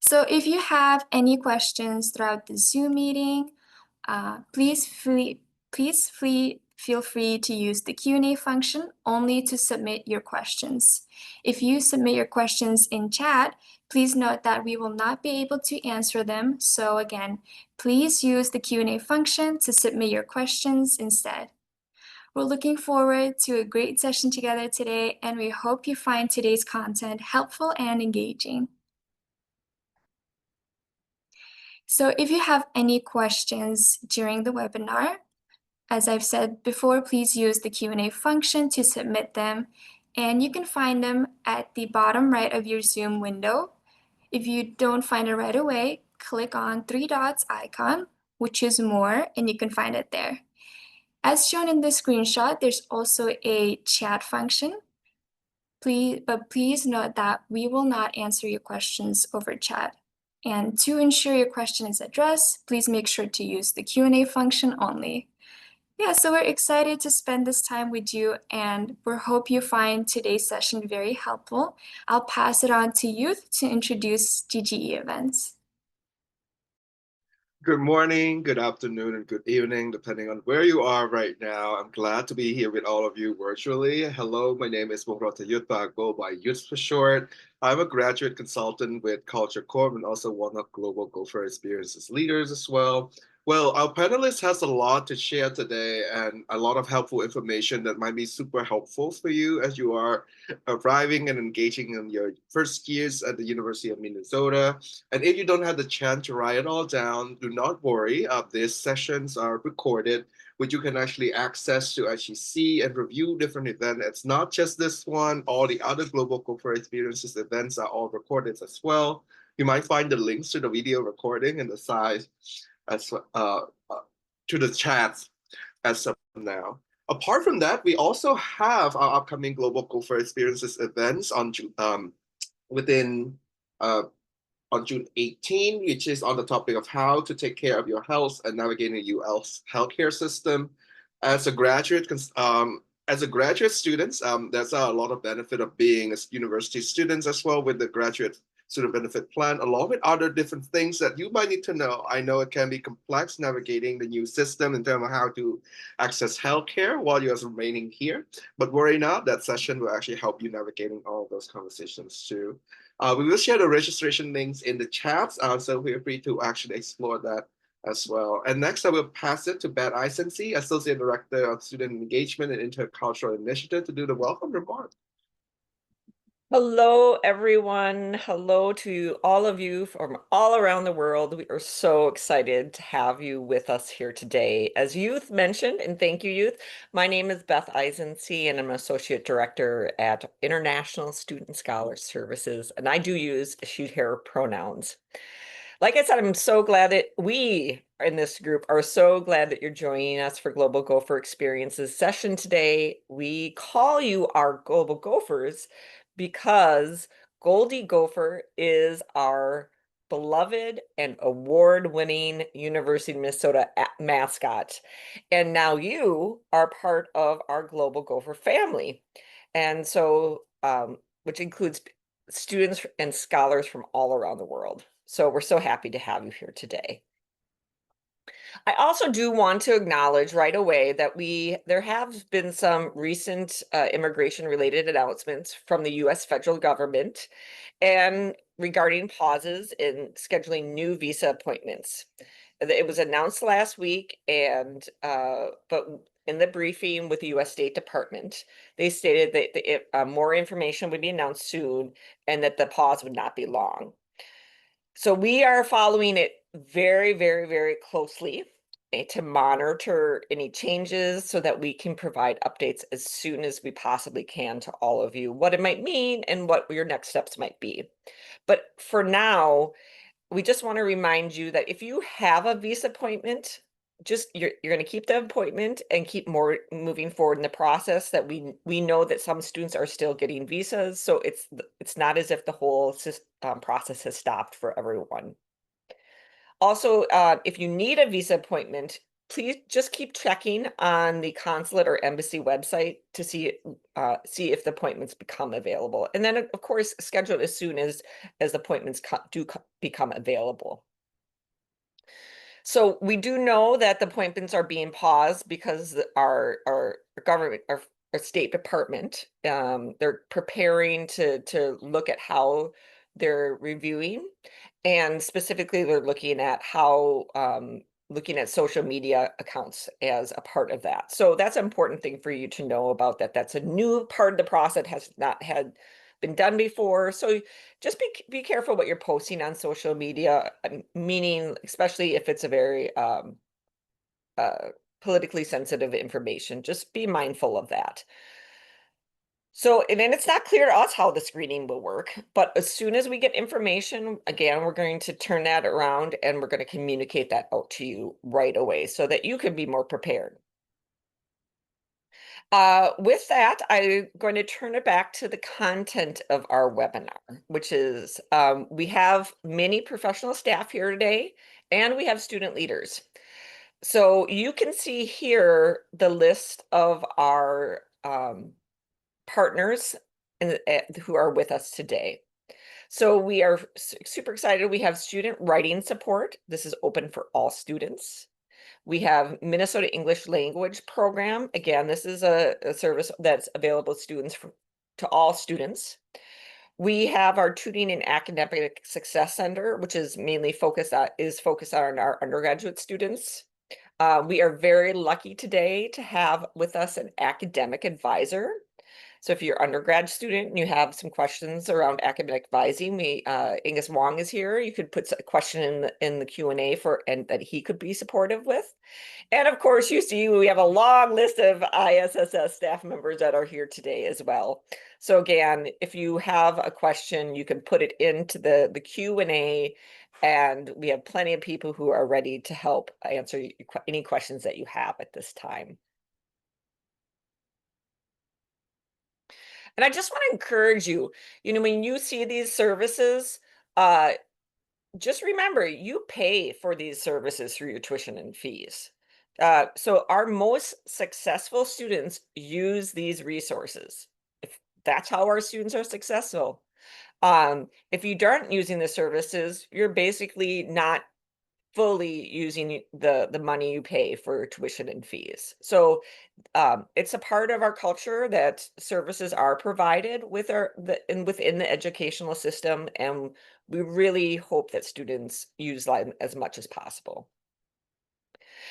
So if you have any questions throughout the Zoom meeting, please feel free to use the Q&A function only to submit your questions. If you submit your questions in chat, please note that we will not be able to answer them. So again, please use the Q&A function to submit your questions instead. We're looking forward to a great session together today, and we hope you find today's content helpful and engaging. So if you have any questions during the webinar, as I've said before, please use the Q&A function to submit them, and you can find them at the bottom right of your Zoom window. If you don't find it right away, click on three dots icon, which is more, and you can find it there. As shown in the screenshot, there's also a chat function. Please note that we will not answer your questions over chat. And to ensure your question is addressed, please make sure to use the Q&A function only. Yeah, so we're excited to spend this time with you, and we hope you find today's session very helpful. I'll pass it on to Youth to introduce GGE events. Good morning, good afternoon, and good evening, depending on where you are right now. I'm glad to be here with all of you virtually. Hello, my name is Mohrata Yutba, go by Youth for short. I'm a graduate consultant with Culture Corp and also one of Global Gopher Experiences leaders as well. Well, our panelist has a lot to share today and a lot of helpful information that might be super helpful for you as you are arriving and engaging in your first years at the University of Minnesota. And if you don't have the chance to write it all down, do not worry. These sessions are recorded, which you can actually access to actually see and review different events. It's not just this one, all the other Global Gopher Experiences events are all recorded as well. You might find the links to the video recording in the side as to the chats as of now. Apart from that, we also have our upcoming Global Gopher Experiences events on June 18, which is on the topic of how to take care of your health and navigating the U.S. healthcare system. As a graduate student, there's a lot of benefit of being a university students as well with the graduate student benefit plan, along with other different things that you might need to know. I know it can be complex navigating the new system in terms of how to access healthcare while you're remaining here, but worry not, that session will actually help you navigating all of those conversations too. We will share the registration links in the chat, so feel free to actually explore that as well. And next, I will pass it to Beth Eisenstein, Associate Director of Student Engagement and Intercultural Initiative, to do the welcome remark. Hello, everyone. Hello to all of you from all around the world. We are so excited to have you with us here today. As Youth mentioned, and thank you, Youth, my name is Beth Eisenstein, and I'm an Associate Director at International Student Scholar Services, and I do use she/her pronouns. Like I said, I'm so glad that we in this group are so glad that you're joining us for Global Gopher Experiences session today. We call you our Global Gophers because Goldie Gopher is our beloved and award-winning University of Minnesota mascot. And now you are part of our Global Gopher family. And so, which includes students and scholars from all around the world. So we're so happy to have you here today. I also do want to acknowledge right away that there have been some recent immigration-related announcements from the U.S. federal government and regarding pauses in scheduling new visa appointments. It was announced last week, and but in the briefing with the U.S. State Department, they stated that more information would be announced soon and that the pause would not be long. So we are following it very, very, very closely to monitor any changes so that we can provide updates as soon as we possibly can to all of you, what it might mean and what your next steps might be. But for now, we just want to remind you that if you have a visa appointment, you're going to keep the appointment and keep moving forward in the process. That we know that some students are still getting visas, so it's not as if the whole process has stopped for everyone. Also, if you need a visa appointment, please just keep checking on the consulate or embassy website to see if the appointments become available. And then, of course, schedule it as soon as appointments become available. So we do know that the appointments are being paused because our government, our State Department, they're preparing to look at how they're reviewing, and specifically they're looking at how looking at social media accounts as a part of that. So that's an important thing for you to know about that. That's a new part of the process, has not had been done before. So just be careful what you're posting on social media, meaning especially if it's a very politically sensitive information. Just be mindful of that. So, and then it's not clear to us how the screening will work, but as soon as we get information, again, we're going to turn that around and we're going to communicate that out to you right away so that you can be more prepared. With that, I'm going to turn it back to the content of our webinar, which is we have many professional staff here today, and we have student leaders. So you can see here the list of our partners who are with us today. So we are super excited. We have student writing support. This is open for all students. We have Minnesota English Language Program. Again, this is a service that's available to all students. We have our Tutoring and Academic Success Center, which is mainly focused on our undergraduate students. We are very lucky today to have with us an academic advisor. So if you're an undergrad student and you have some questions around academic advising, Angus Wong is here. You could put a question in the Q&A and that he could be supportive with. And of course, you see we have a long list of ISSS staff members that are here today as well. So again, if you have a question, you can put it into the Q&A, and we have plenty of people who are ready to help answer any questions that you have at this time. And I just want to encourage you, when you see these services, just remember you pay for these services through your tuition and fees. So our most successful students use these resources. If that's how our students are successful. If you aren't using the services, you're basically not fully using the money you pay for tuition and fees. So it's a part of our culture that services are provided within the educational system, and we really hope that students use them as much as possible.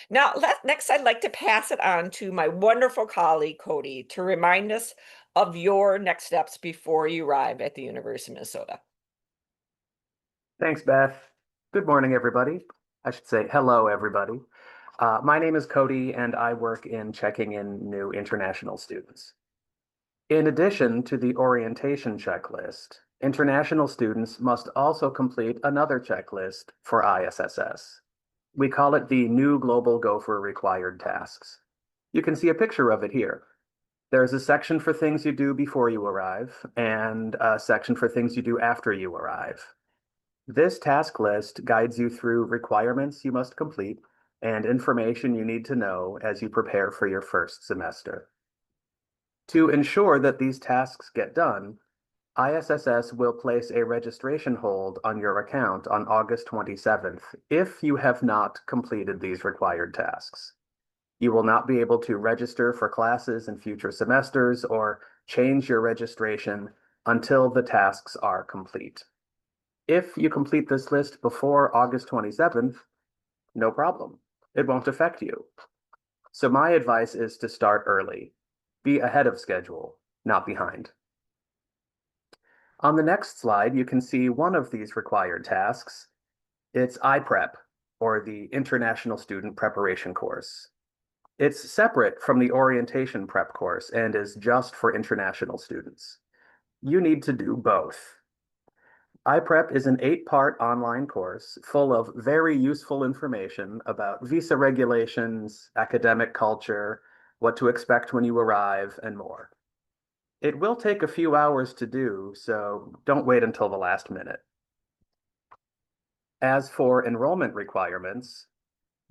Now, next, I'd like to pass it on to my wonderful colleague, Cody, to remind us of your next steps before you arrive at the University of Minnesota. Thanks, Beth. Good morning, everybody. I should say hello, everybody. My name is Cody, and I work in checking in new international students. In addition to the orientation checklist, international students must also complete another checklist for ISSS. We call it the New Global Gopher Required Tasks. You can see a picture of it here. There's a section for things you do before you arrive, and a section for things you do after you arrive. This task list guides you through requirements you must complete and information you need to know as you prepare for your first semester. To ensure that these tasks get done, ISSS will place a registration hold on your account on August 27th if you have not completed these required tasks. You will not be able to register for classes in future semesters or change your registration until the tasks are complete. If you complete this list before August 27th, no problem. It won't affect you. So my advice is to start early. Be ahead of schedule, not behind. On the next slide, you can see one of these required tasks. It's IPrep, or the International Student Preparation course. It's separate from the Orientation Prep course and is just for international students. You need to do both. IPrep is an 8-part online course full of very useful information about visa regulations, academic culture, what to expect when you arrive, and more. It will take a few hours to do, so don't wait until the last minute. As for enrollment requirements,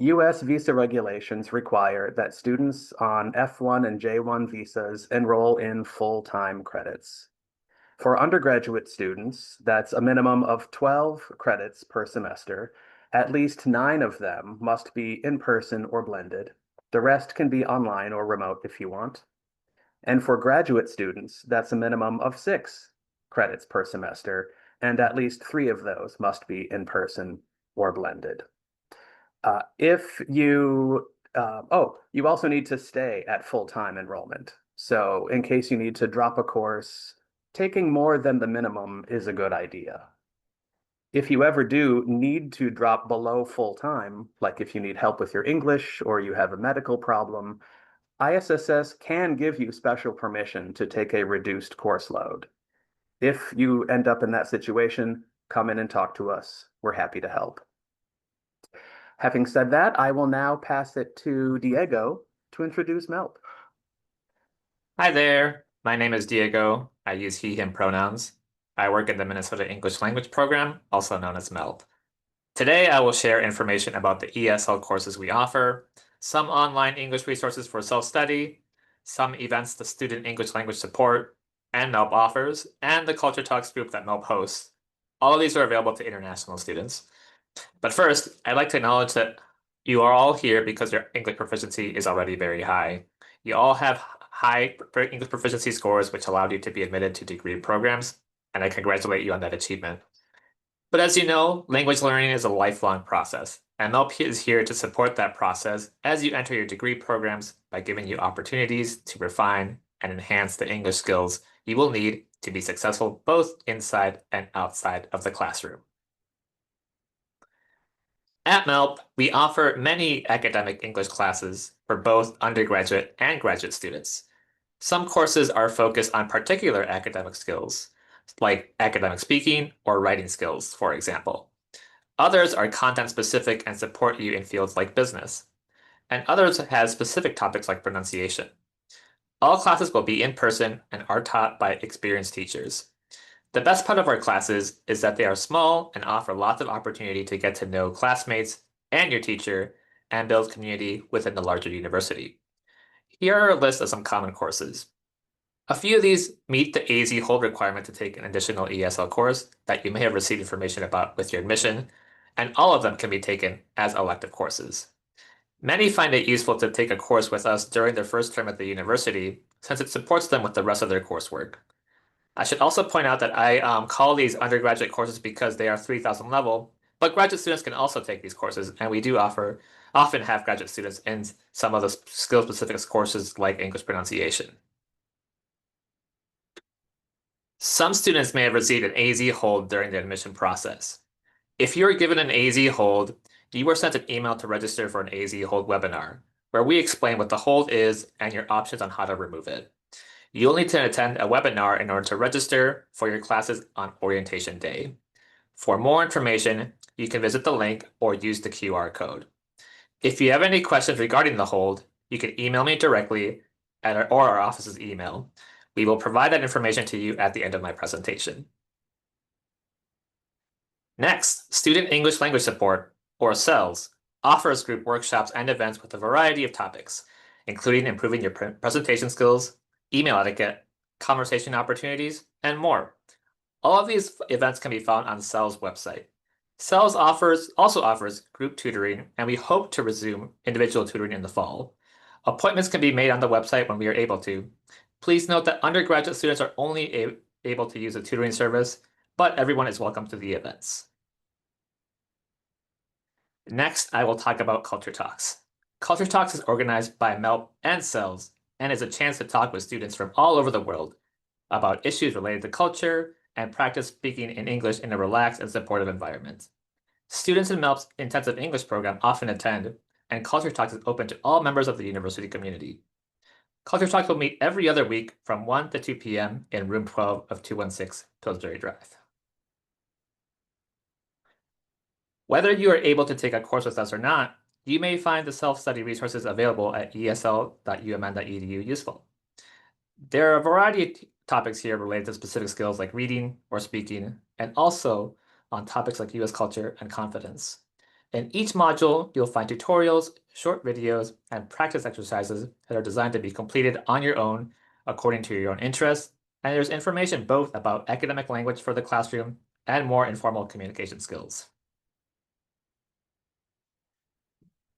U.S. visa regulations require that students on F1 and J1 visas enroll in full-time credits. For undergraduate students, that's a minimum of 12 credits per semester. At least 9 of them must be in person or blended. The rest can be online or remote if you want. And for graduate students, that's a minimum of 6 credits per semester, and at least 3 of those must be in person or blended. You also need to stay at full-time enrollment. So in case you need to drop a course, taking more than the minimum is a good idea. If you ever do need to drop below full-time, like if you need help with your English or you have a medical problem, ISSS can give you special permission to take a reduced course load. If you end up in that situation, come in and talk to us. We're happy to help. Having said that, I will now pass it to Diego to introduce MELP. Hi there, my name is Diego. I use he, him pronouns. I work in the Minnesota English Language Program, also known as MELP. Today, I will share information about the ESL courses we offer, some online English resources for self-study, some events the Student English Language Support and MELP offers, and the Culture Talks group that MELP hosts. All of these are available to international students. But first, I'd like to acknowledge that you are all here because your English proficiency is already very high. You all have high English proficiency scores, which allowed you to be admitted to degree programs, and I congratulate you on that achievement. But as you know, language learning is a lifelong process, and MELP is here to support that process as you enter your degree programs by giving you opportunities to refine and enhance the English skills you will need to be successful both inside and outside of the classroom. At MELP, we offer many academic English classes for both undergraduate and graduate students. Some courses are focused on particular academic skills, like academic speaking or writing skills, for example. Others are content-specific and support you in fields like business. And others have specific topics like pronunciation. All classes will be in person and are taught by experienced teachers. The best part of our classes is that they are small and offer lots of opportunity to get to know classmates and your teacher and build community within the larger university. Here are a list of some common courses. A few of these meet the AZ hold requirement to take an additional ESL course that you may have received information about with your admission, and all of them can be taken as elective courses. Many find it useful to take a course with us during their first term at the university, since it supports them with the rest of their coursework. I should also point out that I call these undergraduate courses because they are 3000 level, but graduate students can also take these courses, and we do often have graduate students in some of the skill-specific courses like English pronunciation. Some students may have received an AZ hold during the admission process. If you are given an AZ hold, you were sent an email to register for an AZ hold webinar, where we explain what the hold is and your options on how to remove it. You'll need to attend a webinar in order to register for your classes on orientation day. For more information, you can visit the link or use the QR code. If you have any questions regarding the hold, you can email me directly or our office's email. We will provide that information to you at the end of my presentation. Next, Student English Language Support, or SELS, offers group workshops and events with a variety of topics, including improving your presentation skills, email etiquette, conversation opportunities, and more. All of these events can be found on SEL's website. SELS also offers group tutoring, and we hope to resume individual tutoring in the fall. Appointments can be made on the website when we are able to. Please note that undergraduate students are only able to use the tutoring service, but everyone is welcome to the events. Next, I will talk about Culture Talks. Culture Talks is organized by MELP and SELS and is a chance to talk with students from all over the world about issues related to culture and practice speaking in English in a relaxed and supportive environment. Students in MELP's intensive English program often attend, and Culture Talks is open to all members of the university community. Culture Talks will meet every other week from 1 to 2 p.m. in room 12 of 216 Pillsbury Drive. Whether you are able to take a course with us or not, you may find the self-study resources available at esl.umn.edu useful. There are a variety of topics here related to specific skills like reading or speaking, and also on topics like US culture and confidence. In each module, you'll find tutorials, short videos, and practice exercises that are designed to be completed on your own according to your own interests, and there's information both about academic language for the classroom and more informal communication skills.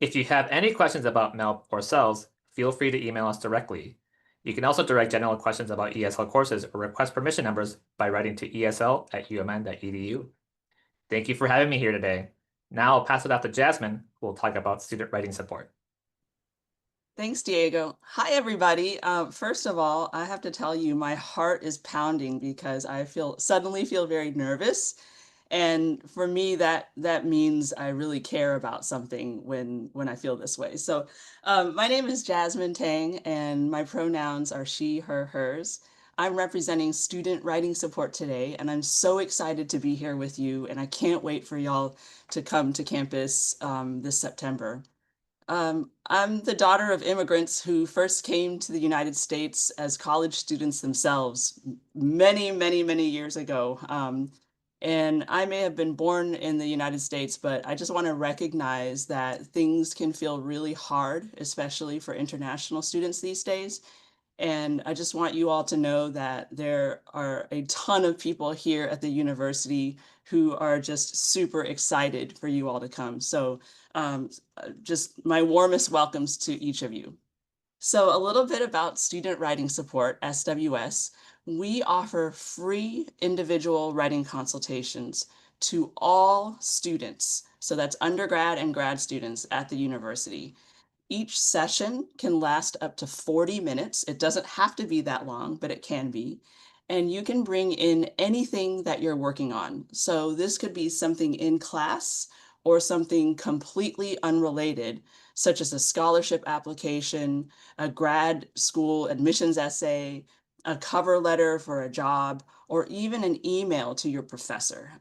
If you have any questions about MELP or CELS, feel free to email us directly. You can also direct general questions about ESL courses or request permission numbers by writing to esl@umn.edu. Thank you for having me here today. Now I'll pass it off to Jasmine, who will talk about student writing support. Thanks, Diego. Hi, everybody. First of all, I have to tell you, my heart is pounding because I suddenly feel very nervous. And for me, that means I really care about something when I feel this way. So my name is Jasmine Tang, and my pronouns are she, her, hers. I'm representing student writing support today, and I'm so excited to be here with you, and I can't wait for y'all to come to campus this September. I'm the daughter of immigrants who first came to the United States as college students themselves many, many, many years ago. And I may have been born in the United States, but I just want to recognize that things can feel really hard, especially for international students these days. And I just want you all to know that there are a ton of people here at the university who are just super excited for you all to come. So just my warmest welcomes to each of you. So a little bit about Student Writing Support, SWS. We offer free individual writing consultations to all students. So that's undergrad and grad students at the university. Each session can last up to 40 minutes. It doesn't have to be that long, but it can be. And you can bring in anything that you're working on. So this could be something in class or something completely unrelated, such as a scholarship application, a grad school admissions essay, a cover letter for a job, or even an email to your professor.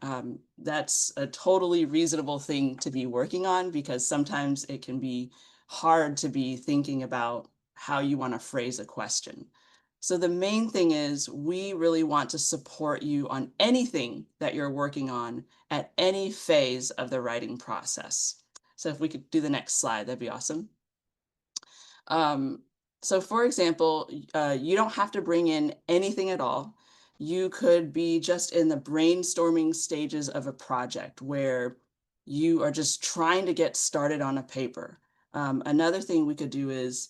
That's a totally reasonable thing to be working on because sometimes it can be hard to be thinking about how you want to phrase a question. So the main thing is we really want to support you on anything that you're working on at any phase of the writing process. So if we could do the next slide, that'd be awesome. So for example, you don't have to bring in anything at all. You could be just in the brainstorming stages of a project where you are just trying to get started on a paper. Another thing we could do is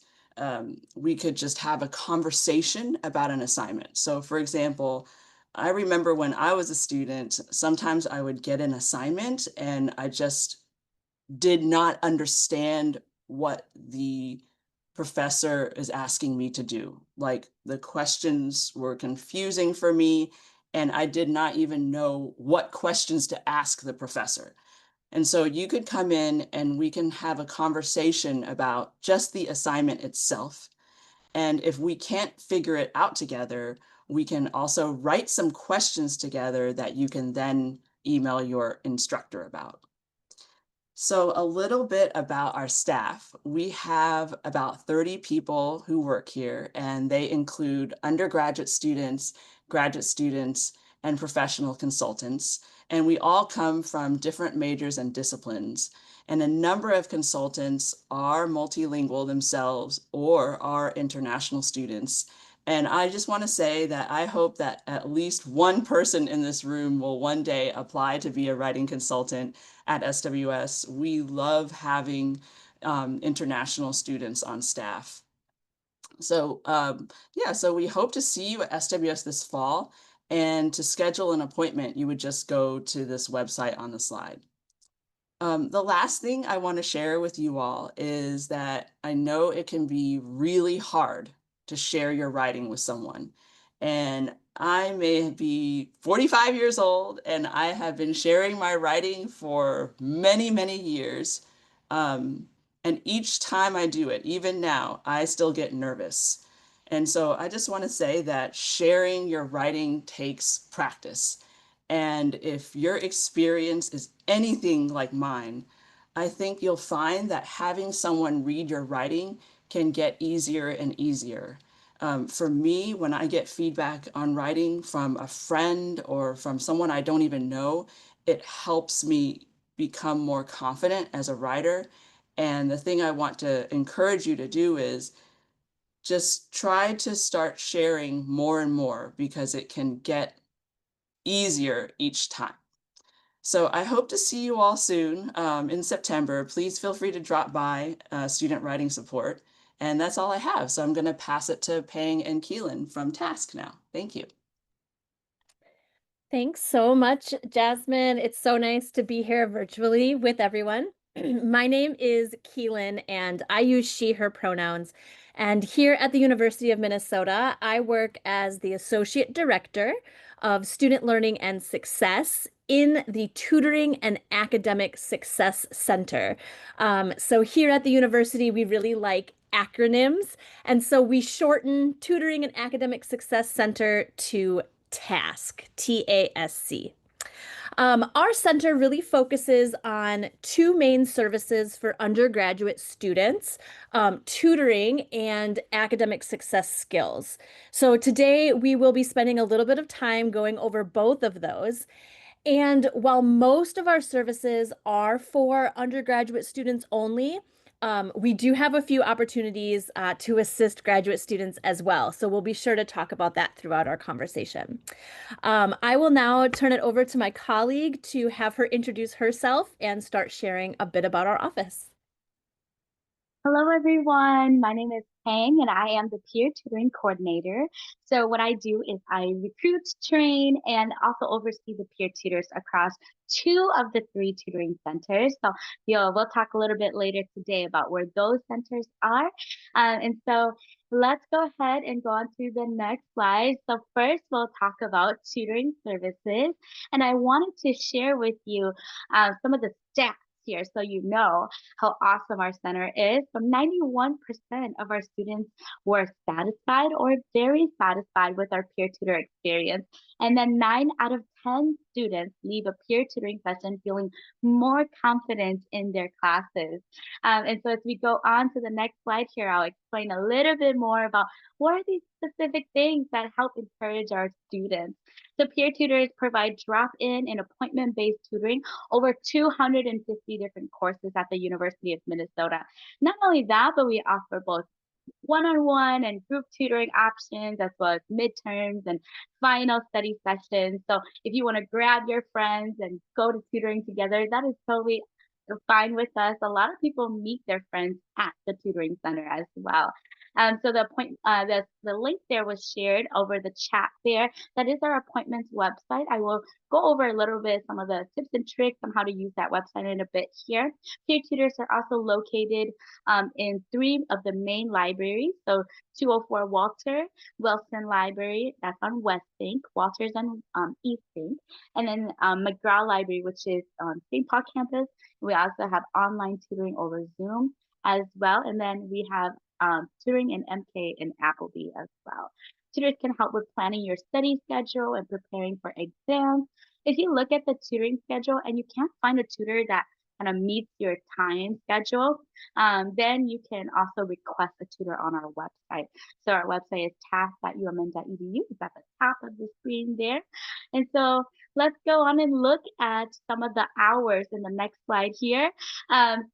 we could just have a conversation about an assignment. So for example, I remember when I was a student, sometimes I would get an assignment and I just did not understand what the professor is asking me to do. Like the questions were confusing for me and I did not even know what questions to ask the professor. And so you could come in and we can have a conversation about just the assignment itself. And if we can't figure it out together, we can also write some questions together that you can then email your instructor about. So a little bit about our staff. We have about 30 people who work here, and they include undergraduate students, graduate students, and professional consultants. And we all come from different majors and disciplines. And a number of consultants are multilingual themselves or are international students. And I just want to say that I hope that at least one person in this room will one day apply to be a writing consultant at SWS. We love having international students on staff. So yeah, so we hope to see you at SWS this fall. And to schedule an appointment, you would just go to this website on the slide. The last thing I want to share with you all is that I know it can be really hard to share your writing with someone. And I may be 45 years old and I have been sharing my writing for many, many years. And each time I do it, even now, I still get nervous. And so I just want to say that sharing your writing takes practice. And if your experience is anything like mine, I think you'll find that having someone read your writing can get easier and easier. For me, when I get feedback on writing from a friend or from someone I don't even know, it helps me become more confident as a writer. And the thing I want to encourage you to do is just try to start sharing more and more, because it can get easier each time. So I hope to see you all soon in September. Please feel free to drop by Student Writing Support. And that's all I have. So I'm going to pass it to Pang and Keelan from TASC now. Thank you. Thanks so much, Jasmine. It's so nice to be here virtually with everyone. My name is Keelan, and I use she, her pronouns. And here at the University of Minnesota, I work as the Associate Director of Student Learning and Success in the Tutoring and Academic Success Center. So here at the university, we really like acronyms. And so we shorten Tutoring and Academic Success Center to TASC, TASC. Our center really focuses on two main services for undergraduate students, tutoring and academic success skills. So today we will be spending a little bit of time going over both of those. And while most of our services are for undergraduate students only, we do have a few opportunities to assist graduate students as well. So we'll be sure to talk about that throughout our conversation. I will now turn it over to my colleague to have her introduce herself and start sharing a bit about our office. Hello, everyone. My name is Pang, and I am the peer tutoring coordinator. So what I do is I recruit, train, and also oversee the peer tutors across 2 of the 3 tutoring centers. So we'll talk a little bit later today about where those centers are. And so let's go ahead and go on to the next slide. So first, we'll talk about tutoring services. And I wanted to share with you some of the stats here so you know how awesome our center is. So 91% of our students were satisfied or very satisfied with our peer tutor experience. And then 9 out of 10 students leave a peer tutoring session feeling more confident in their classes. And so as we go on to the next slide here, I'll explain a little bit more about what are these specific things that help encourage our students. So peer tutors provide drop-in and appointment-based tutoring over 250 different courses at the University of Minnesota. Not only that, but we offer both one-on-one and group tutoring options, as well as midterms and final study sessions. So if you want to grab your friends and go to tutoring together, that is totally fine with us. A lot of people meet their friends at the tutoring center as well. So the link there was shared over the chat there. That is our appointments website. I will go over a little bit some of the tips and tricks on how to use that website in a bit here. Peer tutors are also located in 3 of the main libraries. So 204 Walter, Wilson Library, that's on West Bank, Walter's on East Bank, and then McGraw Library, which is on St. Paul campus. We also have online tutoring over Zoom as well. And then we have tutoring in MK and Appleby as well. Tutors can help with planning your study schedule and preparing for exams. If you look at the tutoring schedule and you can't find a tutor that kind of meets your time schedule, then you can also request a tutor on our website. So our website is task.umn.edu. It's at the top of the screen there. And so let's go on and look at some of the hours in the next slide here.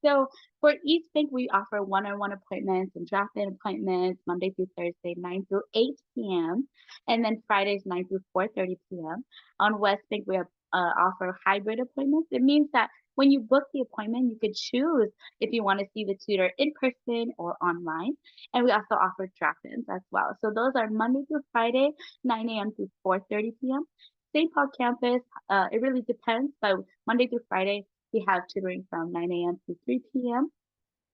So for East Bank, we offer one-on-one appointments and drop-in appointments Monday through Thursday, 9 through 8 p.m. And then Fridays, 9 through 4:30 p.m. On West Bank, we have, offer hybrid appointments. It means that when you book the appointment, you could choose if you want to see the tutor in person or online. And we also offer drop-ins as well. So those are Monday through Friday, 9 a.m. to 4:30 p.m. St. Paul campus, it really depends, but Monday through Friday, we have tutoring from 9 a.m. to 3 p.m.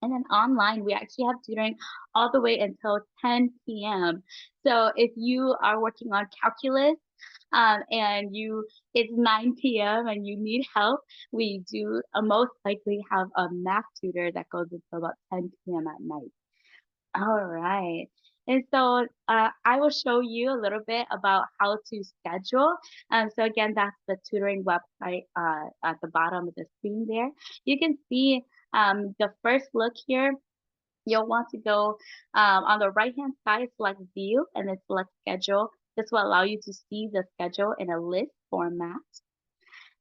And then online, we actually have tutoring all the way until 10 p.m. So if you are working on calculus and it's 9 p.m. and you need help, we do most likely have a math tutor that goes until about 10 p.m. at night. All right. And so I will show you a little bit about how to schedule. So again, that's the tutoring website at the bottom of the screen there. You can see the first look here. You'll want to go on the right-hand side, select view, and then select schedule. This will allow you to see the schedule in a list format.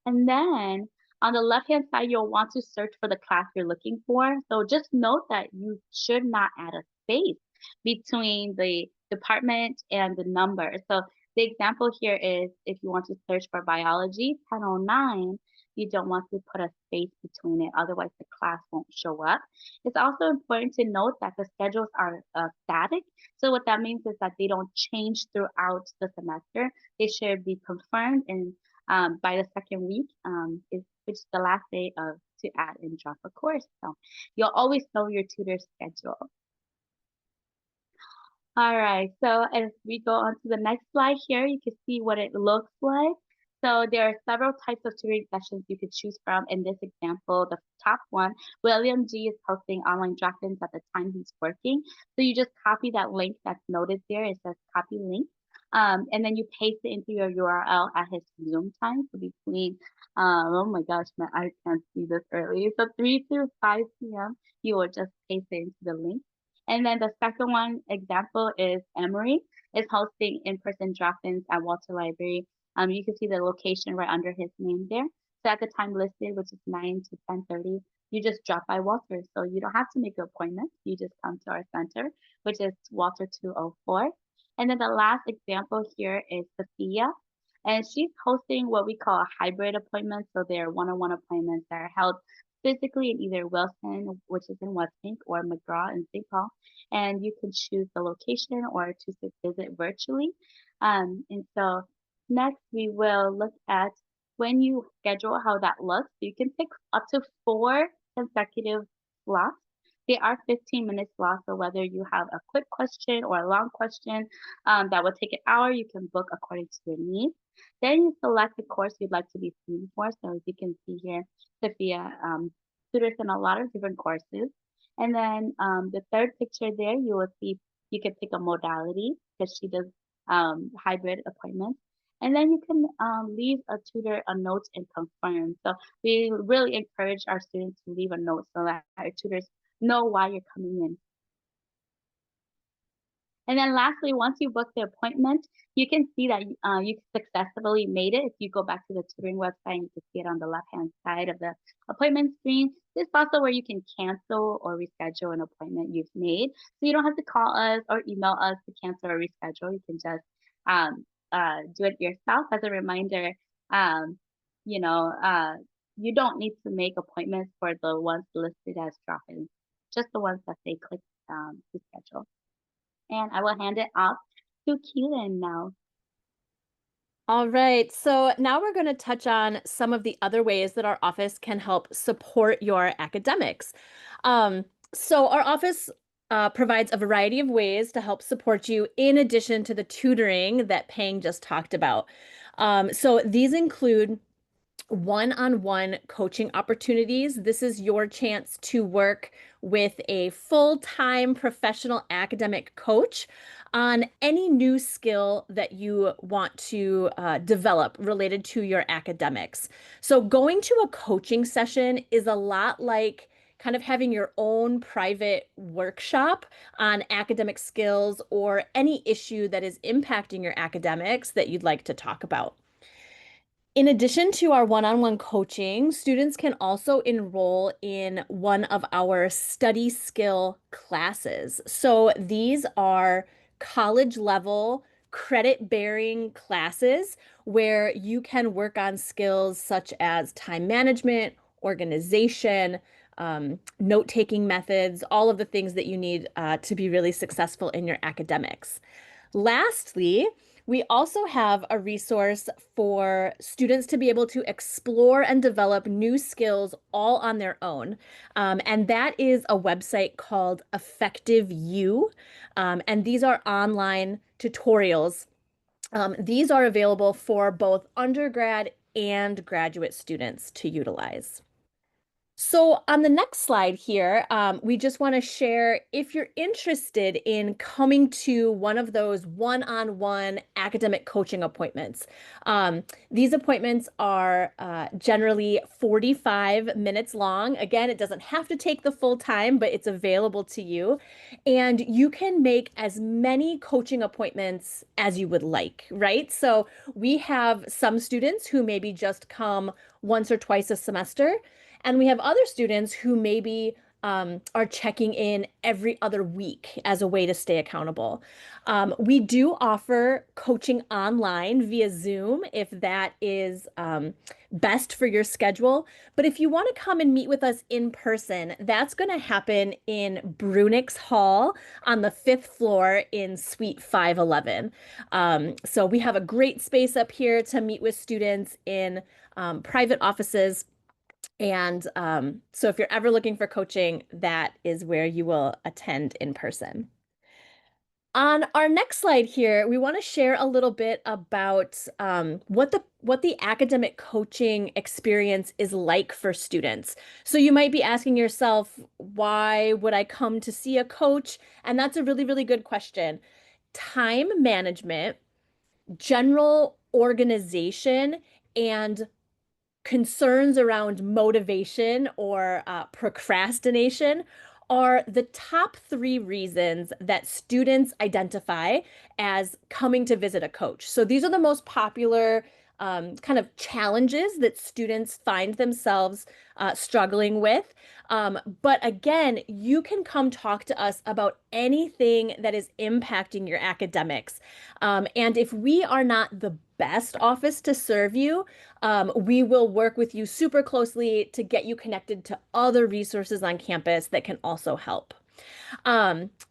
And then On the left-hand side, you'll want to search for the class you're looking for. So just note that you should not add a space between the department and the number. So the example here is if you want to search for biology 1009, you don't want to put a space between it, otherwise the class won't show up. It's also important to note that the schedules are static. So what that means is that they don't change throughout the semester. They should be confirmed in by the second week, which is the last day to add and drop a course. So you'll always know your tutor's schedule. All right, so as we go on to the next slide here, you can see what it looks like. So there are several types of tutoring sessions you could choose from. In this example, the top one, William G is posting online drop-ins at the time he's working. So you just copy that link that's noted there. It says copy link. And then you paste it into your URL at his Zoom time. So between, oh my gosh, I can't see this early. So 3 to 5 p.m., you will just paste it into the link. And then the second one example is Emory is hosting in-person drop-ins at Walter Library. You can see the location right under his name there. So at the time listed, which is 9 to 10:30, you just drop by Walter. So you don't have to make an appointment. You just come to our center, which is Walter 204. And then the last example here is Sophia. And she's hosting what we call a hybrid appointment. So they're one-on-one appointments that are held physically in either Wilson, which is in West Bank, or McGraw in St. Paul. And you can choose the location or choose to visit virtually. And so next we will look at when you schedule how that looks. So you can pick up to 4 consecutive slots. They are 15-minute slots, so whether you have a quick question or a long question that will take an hour, you can book according to your needs. Then you select the course you'd like to be seen for. So as you can see here, Sophia tutors in a lot of different courses. And then the third picture there, you will see you can pick a modality because she does hybrid appointments. And then you can leave a tutor a note and confirm. So we really encourage our students to leave a note so that our tutors know why you're coming in. And then lastly, once you book the appointment, you can see that you successfully made it. If you go back to the tutoring website, you can see it on the left-hand side of the appointment screen. This is also where you can cancel or reschedule an appointment you've made. So you don't have to call us or email us to cancel or reschedule. You can just do it yourself. As a reminder, you don't need to make appointments for the ones listed as drop-ins, just the ones that they click to schedule. And I will hand it off to Keelan now. All right, so now we're going to touch on some of the other ways that our office can help support your academics. So our office provides a variety of ways to help support you in addition to the tutoring that Peng just talked about. So these include one-on-one coaching opportunities. This is your chance to work with a full-time professional academic coach on any new skill that you want to develop related to your academics. So going to a coaching session is a lot like kind of having your own private workshop on academic skills or any issue that is impacting your academics that you'd like to talk about. In addition to our one-on-one coaching, students can also enroll in one of our study skill classes. So these are college-level credit-bearing classes where you can work on skills such as time management, organization, note-taking methods, all of the things that you need to be really successful in your academics. Lastly, we also have a resource for students to be able to explore and develop new skills all on their own. And that is a website called Effective You. And these are online tutorials. These are available for both undergrad and graduate students to utilize. So on the next slide here, we just want to share if you're interested in coming to one of those one-on-one academic coaching appointments. These appointments are generally 45 minutes long. Again, it doesn't have to take the full time, but it's available to you. And you can make as many coaching appointments as you would like, right? So we have some students who maybe just come once or twice a semester. And we have other students who maybe are checking in every other week as a way to stay accountable. We do offer coaching online via Zoom if that is best for your schedule. But if you want to come and meet with us in person, that's going to happen in Brunick's Hall on the 5th floor in Suite 511. So we have a great space up here to meet with students in private offices. And so if you're ever looking for coaching, that is where you will attend in person. On our next slide here, we want to share a little bit about what the academic coaching experience is like for students. So you might be asking yourself, why would I come to see a coach? And that's a really, really good question. Time management, general organization, and concerns around motivation or procrastination are the top 3 reasons that students identify as coming to visit a coach. So these are the most popular kind of challenges that students find themselves struggling with. But again, you can come talk to us about anything that is impacting your academics. And if we are not the best office to serve you, we will work with you super closely to get you connected to other resources on campus that can also help.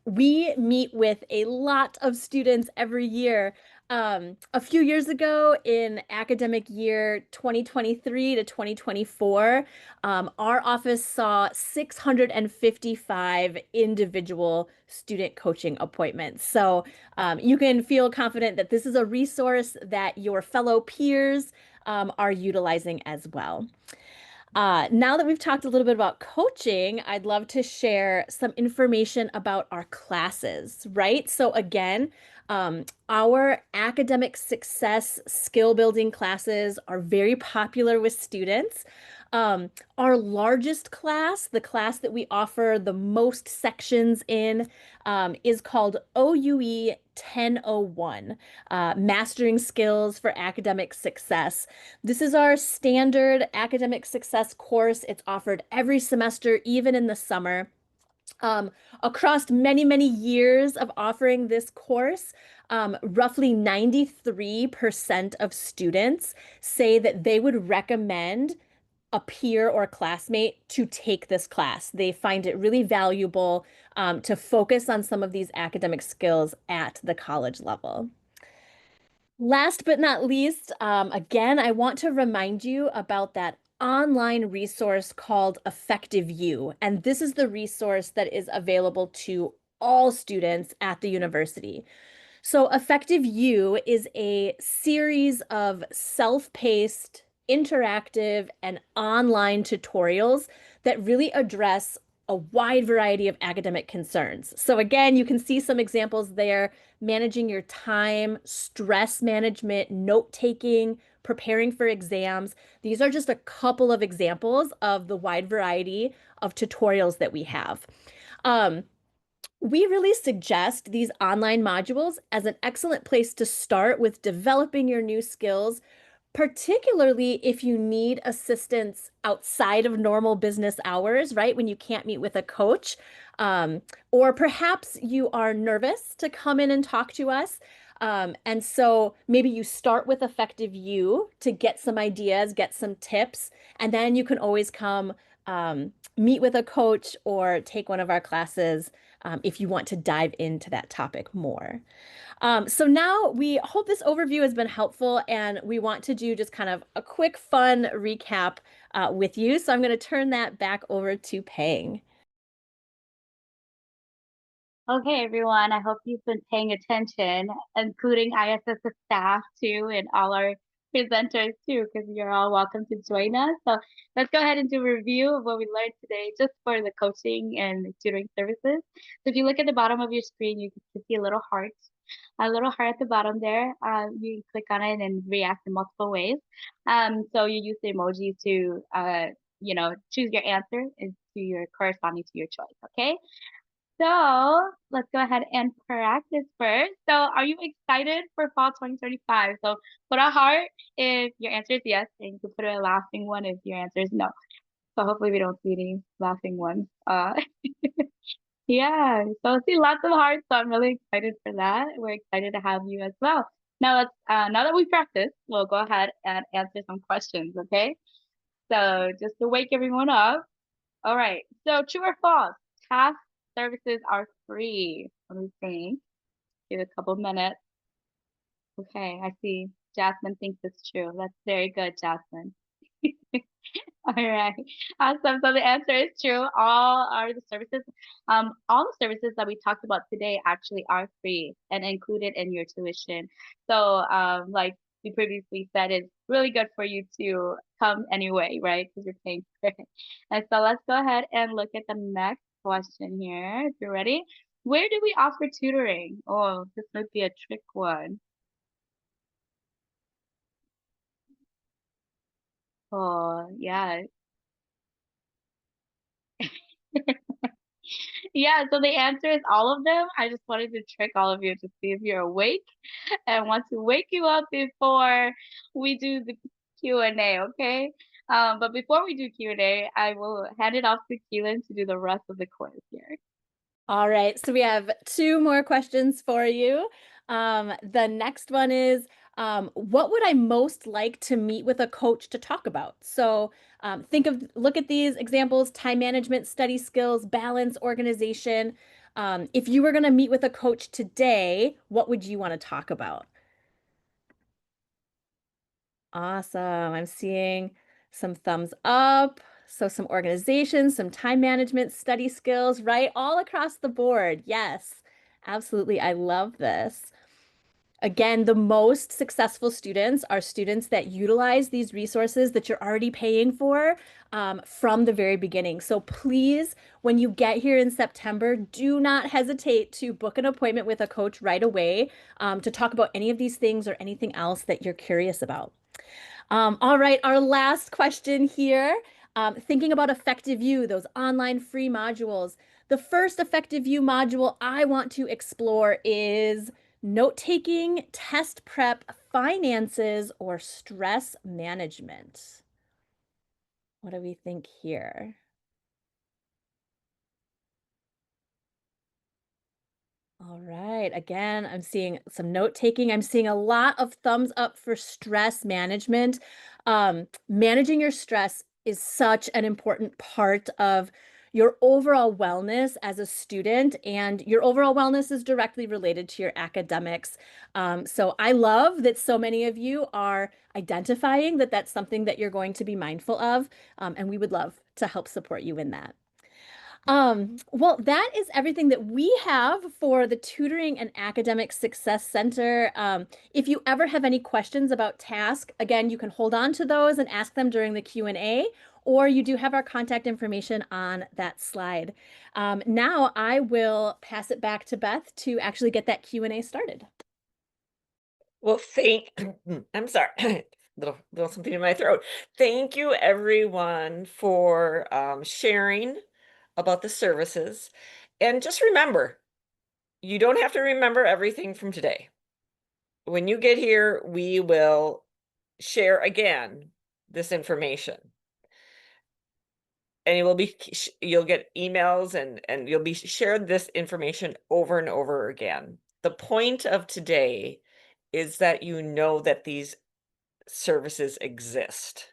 We meet with a lot of students every year. A few years ago in academic year 2023 to 2024, our office saw 655 individual student coaching appointments. So you can feel confident that this is a resource that your fellow peers are utilizing as well. Now that we've talked a little bit about coaching, I'd love to share some information about our classes, right? So again, our academic success skill building classes are very popular with students. Our largest class, the class that we offer the most sections in, is called OUE 1001, Mastering Skills for Academic Success. This is our standard academic success course. It's offered every semester, even in the summer. Across many, many years of offering this course, roughly 93% of students say that they would recommend a peer or classmate to take this class. They find it really valuable to focus on some of these academic skills at the college level. Last but not least, again, I want to remind you about that online resource called Effective You. And this is the resource that is available to all students at the university. So Effective You is a series of self-paced, interactive, and online tutorials that really address a wide variety of academic concerns. So again, you can see some examples there: managing your time, stress management, note-taking, preparing for exams. These are just a couple of examples of the wide variety of tutorials that we have. We really suggest these online modules as an excellent place to start with developing your new skills, particularly if you need assistance outside of normal business hours, right? When you can't meet with a coach, or perhaps you are nervous to come in and talk to us. And so maybe you start with Effective You to get some ideas, get some tips, and then you can always come meet with a coach or take one of our classes if you want to dive into that topic more. So now we hope this overview has been helpful, and we want to do just kind of a quick fun recap with you. So I'm going to turn that back over to Peng. Okay, everyone, I hope you've been paying attention, including ISSS staff too, and all our presenters too, because you're all welcome to join us. So let's go ahead and do a review of what we learned today just for the coaching and tutoring services. So if you look at the bottom of your screen, you can see a little heart at the bottom there. You click on it and react in multiple ways. So you use the emoji to choose your answer to your corresponding to your choice. Okay. So let's go ahead and practice first. So are you excited for fall 2025? So put a heart if your answer is yes, and you can put a laughing one if your answer is no. So hopefully we don't see any laughing ones. Yeah, so I see lots of hearts, so I'm really excited for that. We're excited to have you as well. Now let's now that we practiced, we'll go ahead and answer some questions, okay? So just to wake everyone up. All right. So true or false? TASC services are free. What do you think? Give it a couple minutes. Okay, I see Jasmine thinks it's true. That's very good, Jasmine. All right. Awesome. So the answer is true. All the services that we talked about today actually are free and included in your tuition. So, like we previously said, it's really good for you to come anyway, right? Because you're paying for it. And so let's go ahead and look at the next question here. If you're ready. Where do we offer tutoring? Oh, this might be a trick one. Oh, yeah. Yeah, so the answer is all of them. I just wanted to trick all of you to see if you're awake and want to wake you up before we do the Q&A, okay? But before we do Q&A, I will hand it off to Keelan to do the rest of the quiz here. All right, so we have 2 more questions for you. The next one is, what would I most like to meet with a coach to talk about? So look at these examples: time management, study skills, balance, organization. If you were going to meet with a coach today, what would you want to talk about? Awesome. I'm seeing some thumbs up. So some organization, some time management, study skills, right? All across the board. Yes, absolutely. I love this. Again, the most successful students are students that utilize these resources that you're already paying for from the very beginning. So please, when you get here in September, do not hesitate to book an appointment with a coach right away to talk about any of these things or anything else that you're curious about. All right, our last question here. Thinking about Effective U, those online free modules. The first Effective U module I want to explore is note-taking, test prep, finances, or stress management. What do we think here? All right. Again, I'm seeing some note taking. I'm seeing a lot of thumbs up for stress management. Managing your stress is such an important part of your overall wellness as a student, and your overall wellness is directly related to your academics. So I love that so many of you are identifying that that's something that you're going to be mindful of, and we would love to help support you in that. Well, that is everything that we have for the Tutoring and Academic Success Center. If you ever have any questions about TASC, again, you can hold on to those and ask them during the Q&A, or you do have our contact information on that slide. Now I will pass it back to Beth to actually get that Q&A started. Well, I'm sorry, little something in my throat. Thank you everyone for sharing about the services. And just remember, you don't have to remember everything from today. When you get here, we will share again this information. And you'll get emails and you'll be shared this information over and over again. The point of today is that you know that these services exist.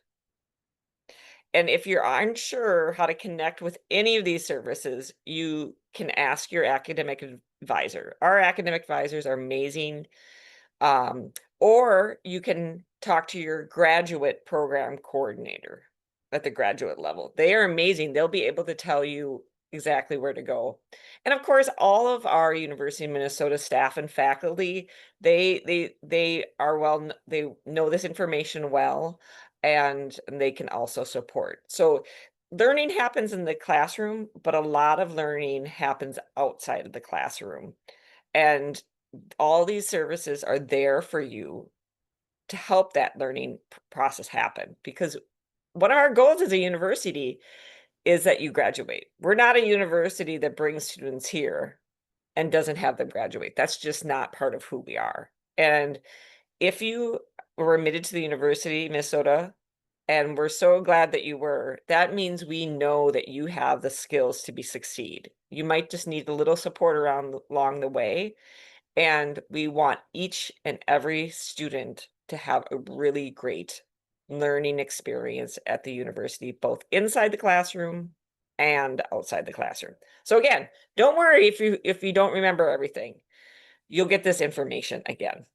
And if you're unsure how to connect with any of these services, you can ask your academic advisor. Our academic advisors are amazing. Or you can talk to your graduate program coordinator at the graduate level. They are amazing. They'll be able to tell you exactly where to go. And of course, all of our University of Minnesota staff and faculty, they know this information well, and they can also support. So learning happens in the classroom, but a lot of learning happens outside of the classroom. And all these services are there for you to help that learning process happen, because one of our goals as a university is that you graduate. We're not a university that brings students here and doesn't have them graduate. That's just not part of who we are. And if you were admitted to the University of Minnesota, and we're so glad that you were, that means we know that you have the skills to succeed. You might just need a little support along the way. And we want each and every student to have a really great learning experience at the university, both inside the classroom and outside the classroom. So again, don't worry if you don't remember everything. You'll get this information again.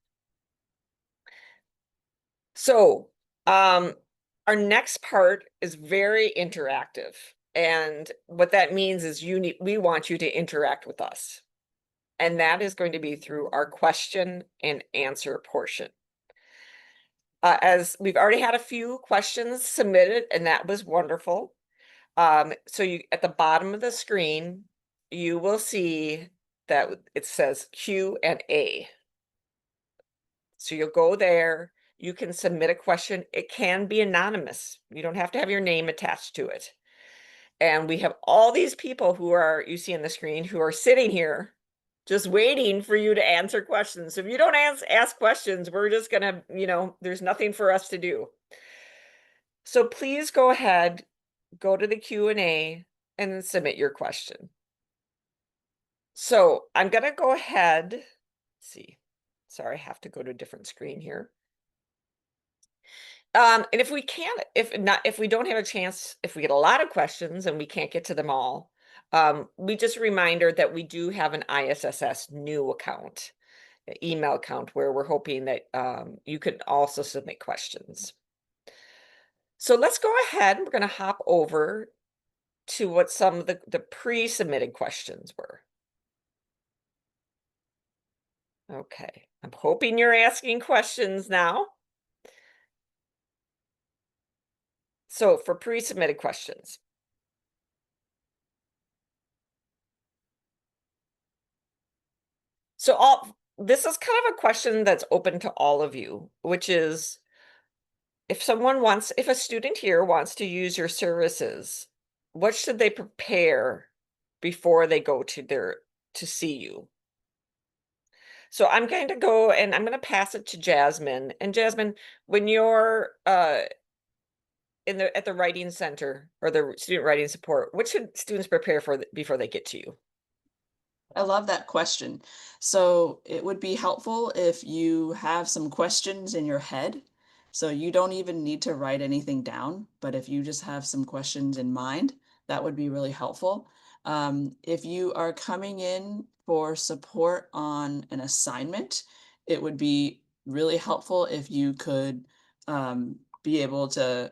So our next part is very interactive. And what that means is we want you to interact with us. And that is going to be through our question and answer portion. As we've already had a few questions submitted, and that was wonderful. So you at the bottom of the screen, you will see that it says Q&A. So you'll go there, you can submit a question. It can be anonymous. You don't have to have your name attached to it. And we have all these people who are, you see on the screen, who are sitting here just waiting for you to answer questions. So if you don't ask questions, we're just gonna, there's nothing for us to do. So please go ahead, go to the Q&A and submit your question. So I'm gonna go ahead, let's see, sorry, I have to go to a different screen here. And if we can't, if we don't have a chance, if we get a lot of questions and we can't get to them all, we just a reminder that we do have an ISSS new account, email account, where we're hoping that you can also submit questions. So let's go ahead and we're going to hop over to what some of the pre-submitted questions were. Okay, I'm hoping you're asking questions now. So for pre-submitted questions. So this is kind of a question that's open to all of you, which is if a student here wants to use your services, what should they prepare before they go to see you? So I'm going to go and I'm going to pass it to Jasmine. And Jasmine, when you're at the writing center or the student writing support, what should students prepare for before they get to you? I love that question. So it would be helpful if you have some questions in your head. So you don't even need to write anything down, but if you just have some questions in mind, that would be really helpful. If you are coming in for support on an assignment, it would be really helpful if you could be able to,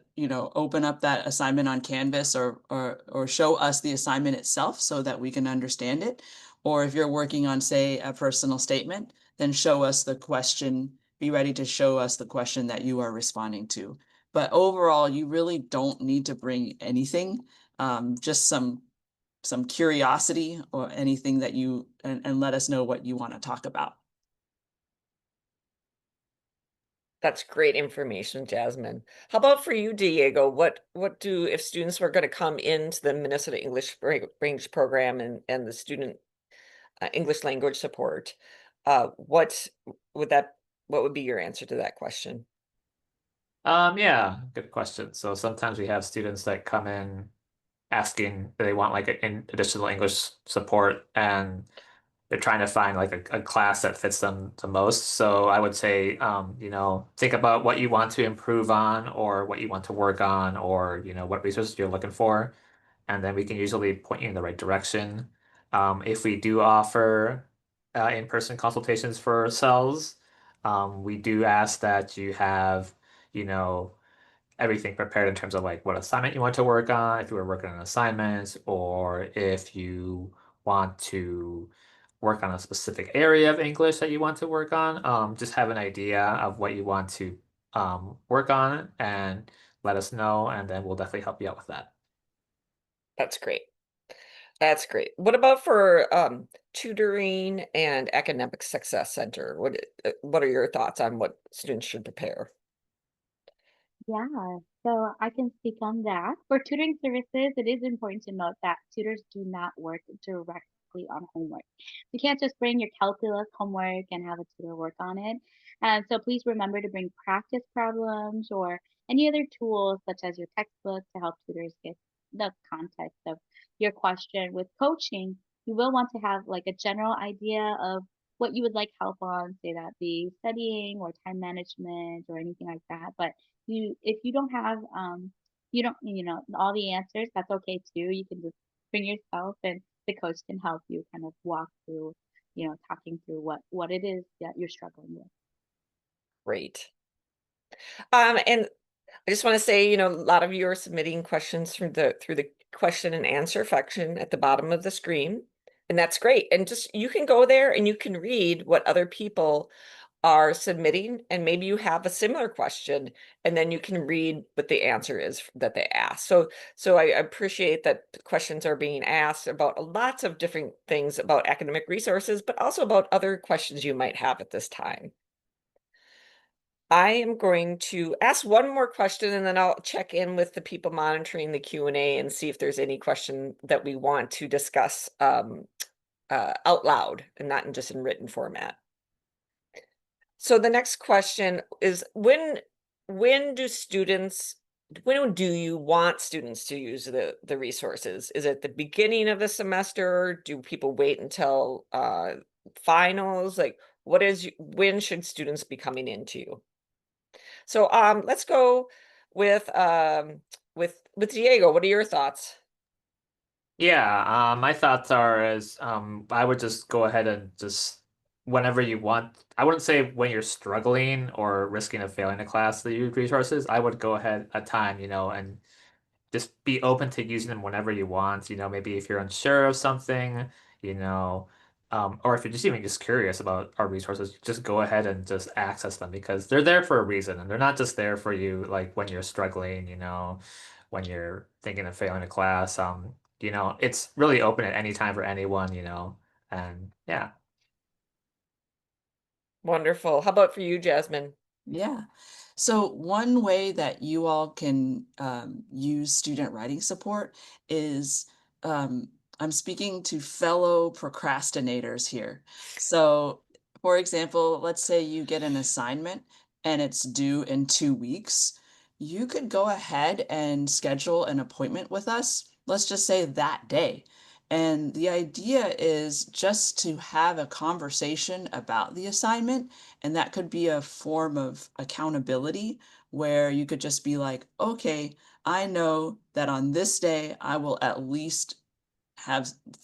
open up that assignment on Canvas or show us the assignment itself so that we can understand it. Or if you're working on, say, a personal statement, then show us the question, be ready to show us the question that you are responding to. But overall, you really don't need to bring anything, just some curiosity or anything that and let us know what you want to talk about. That's great information, Jasmine. How about for you, Diego? If students were going to come into the Minnesota English Range program and the student English language support, what would be your answer to that question? Yeah, good question. So sometimes we have students that come in asking they want like an additional English support, and they're trying to find like a class that fits them the most. So I would say, think about what you want to improve on or what you want to work on, or, what resources you're looking for. And then we can usually point you in the right direction. If we do offer in-person consultations for ourselves, we do ask that you have, you know, everything prepared in terms of like what assignment you want to work on, if you were working on assignments, or if you want to work on a specific area of English that you want to work on. Just have an idea of what you want to work on and let us know, and then we'll definitely help you out with that. That's great. That's great. What about for Tutoring and Academic Success Center? What are your thoughts on what students should prepare? Yeah, so I can speak on that. For tutoring services, it is important to note that tutors do not work directly on homework. You can't just bring your calculus homework and have a tutor work on it. And so please remember to bring practice problems or any other tools such as your textbook to help tutors get the context of your question. With coaching, you will want to have like a general idea of what you would like help on, say that be studying or time management or anything like that. But if you don't have you don't all the answers, that's okay too. You can just bring yourself and the coach can help you kind of walk through, talking through what it is that you're struggling with. Great. And I just want to say, a lot of you are submitting questions through the question and answer section at the bottom of the screen, and that's great. And just you can go there and you can read what other people are submitting, and maybe you have a similar question, and then you can read what the answer is that they asked. So I appreciate that questions are being asked about lots of different things about academic resources, but also about other questions you might have at this time. I am going to ask one more question, and then I'll check in with the people monitoring the Q&A and see if there's any question that we want to discuss out loud and not just in written format. So the next question is, when do you want students to use the resources? Is it the beginning of the semester? Do people wait until finals? Like, when should students be coming into you? So let's go with Diego. What are your thoughts? Yeah, my thoughts are I would just go ahead and just whenever you want. I wouldn't say when you're struggling or risking of failing a class that you use resources. I would go ahead a time, and just be open to using them whenever you want. Maybe if you're unsure of something, or if you're just even just curious about our resources, just go ahead and just access them because they're there for a reason and they're not just there for you like when you're struggling, when you're thinking of failing a class. It's really open at any time for anyone, and yeah. Wonderful. How about for you, Jasmine? Yeah. So one way that you all can use student writing support is I'm speaking to fellow procrastinators here. So for example, let's say you get an assignment and it's due in 2 weeks. You could go ahead and schedule an appointment with us, let's just say that day. And the idea is just to have a conversation about the assignment, and that could be a form of accountability where you could just be like, okay, I know that on this day I will at least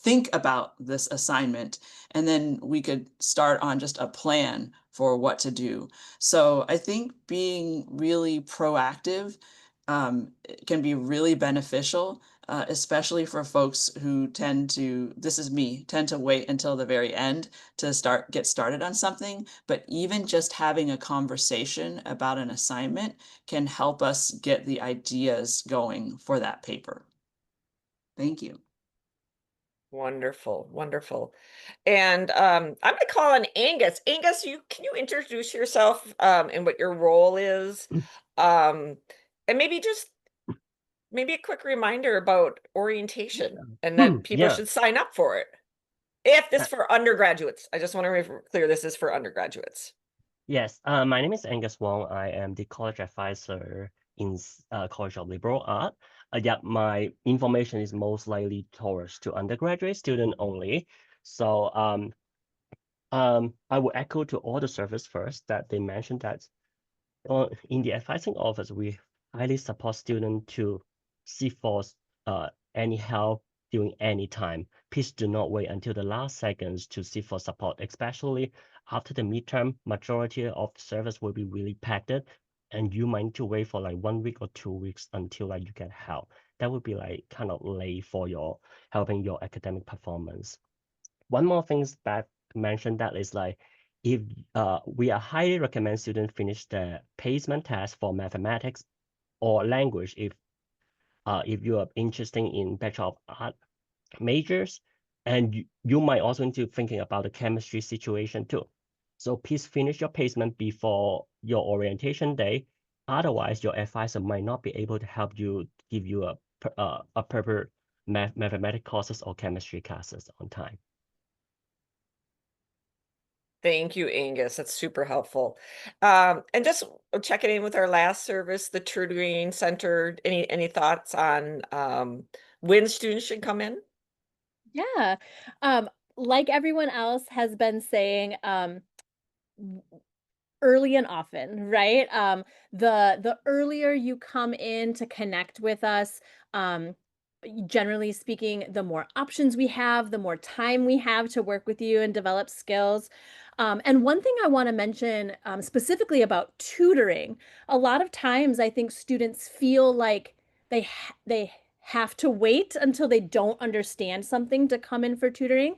think about this assignment, and then we could start on just a plan for what to do. So I think being really proactive can be really beneficial, especially for folks who tend to, this is me, tend to wait until the very end to get started on something. But even just having a conversation about an assignment can help us get the ideas going for that paper. Thank you. Wonderful, wonderful. And I'm gonna call on Angus. Angus, can you introduce yourself and what your role is? And maybe a quick reminder about orientation and that people Yeah. should sign up for it. If this for undergraduates, I just want to make clear this is for undergraduates. Yes. My name is Angus Wong. I am the college advisor in College of Liberal Art. Yeah, my information is most likely towards to undergraduate student only. So I will echo to all the service first that they mentioned that in the advising office, we highly support students to seek for any help during any time. Please do not wait until the last seconds to seek for support, especially after the midterm. Majority of the service will be really packed, and you might need to wait for like 1 week or 2 weeks until like you get help. That would be like kind of late for your helping your academic performance. One more thing that mentioned that is like, if we are highly recommend students finish the placement test for mathematics or language if you are interested in Bachelor of Art majors, and you might also need to thinking about the chemistry situation too. So please finish your placement before your orientation day. Otherwise, your advisor might not be able to help you, give you a proper mathematics courses or chemistry classes on time. Thank you, Angus. That's super helpful. And just checking in with our last service, the Tutoring Center. Any thoughts on when students should come in? Yeah. Like everyone else has been saying, early and often, right? The earlier you come in to connect with us, generally speaking, the more options we have, the more time we have to work with you and develop skills. And one thing I want to mention specifically about tutoring, a lot of times I think students feel like they have to wait until they don't understand something to come in for tutoring.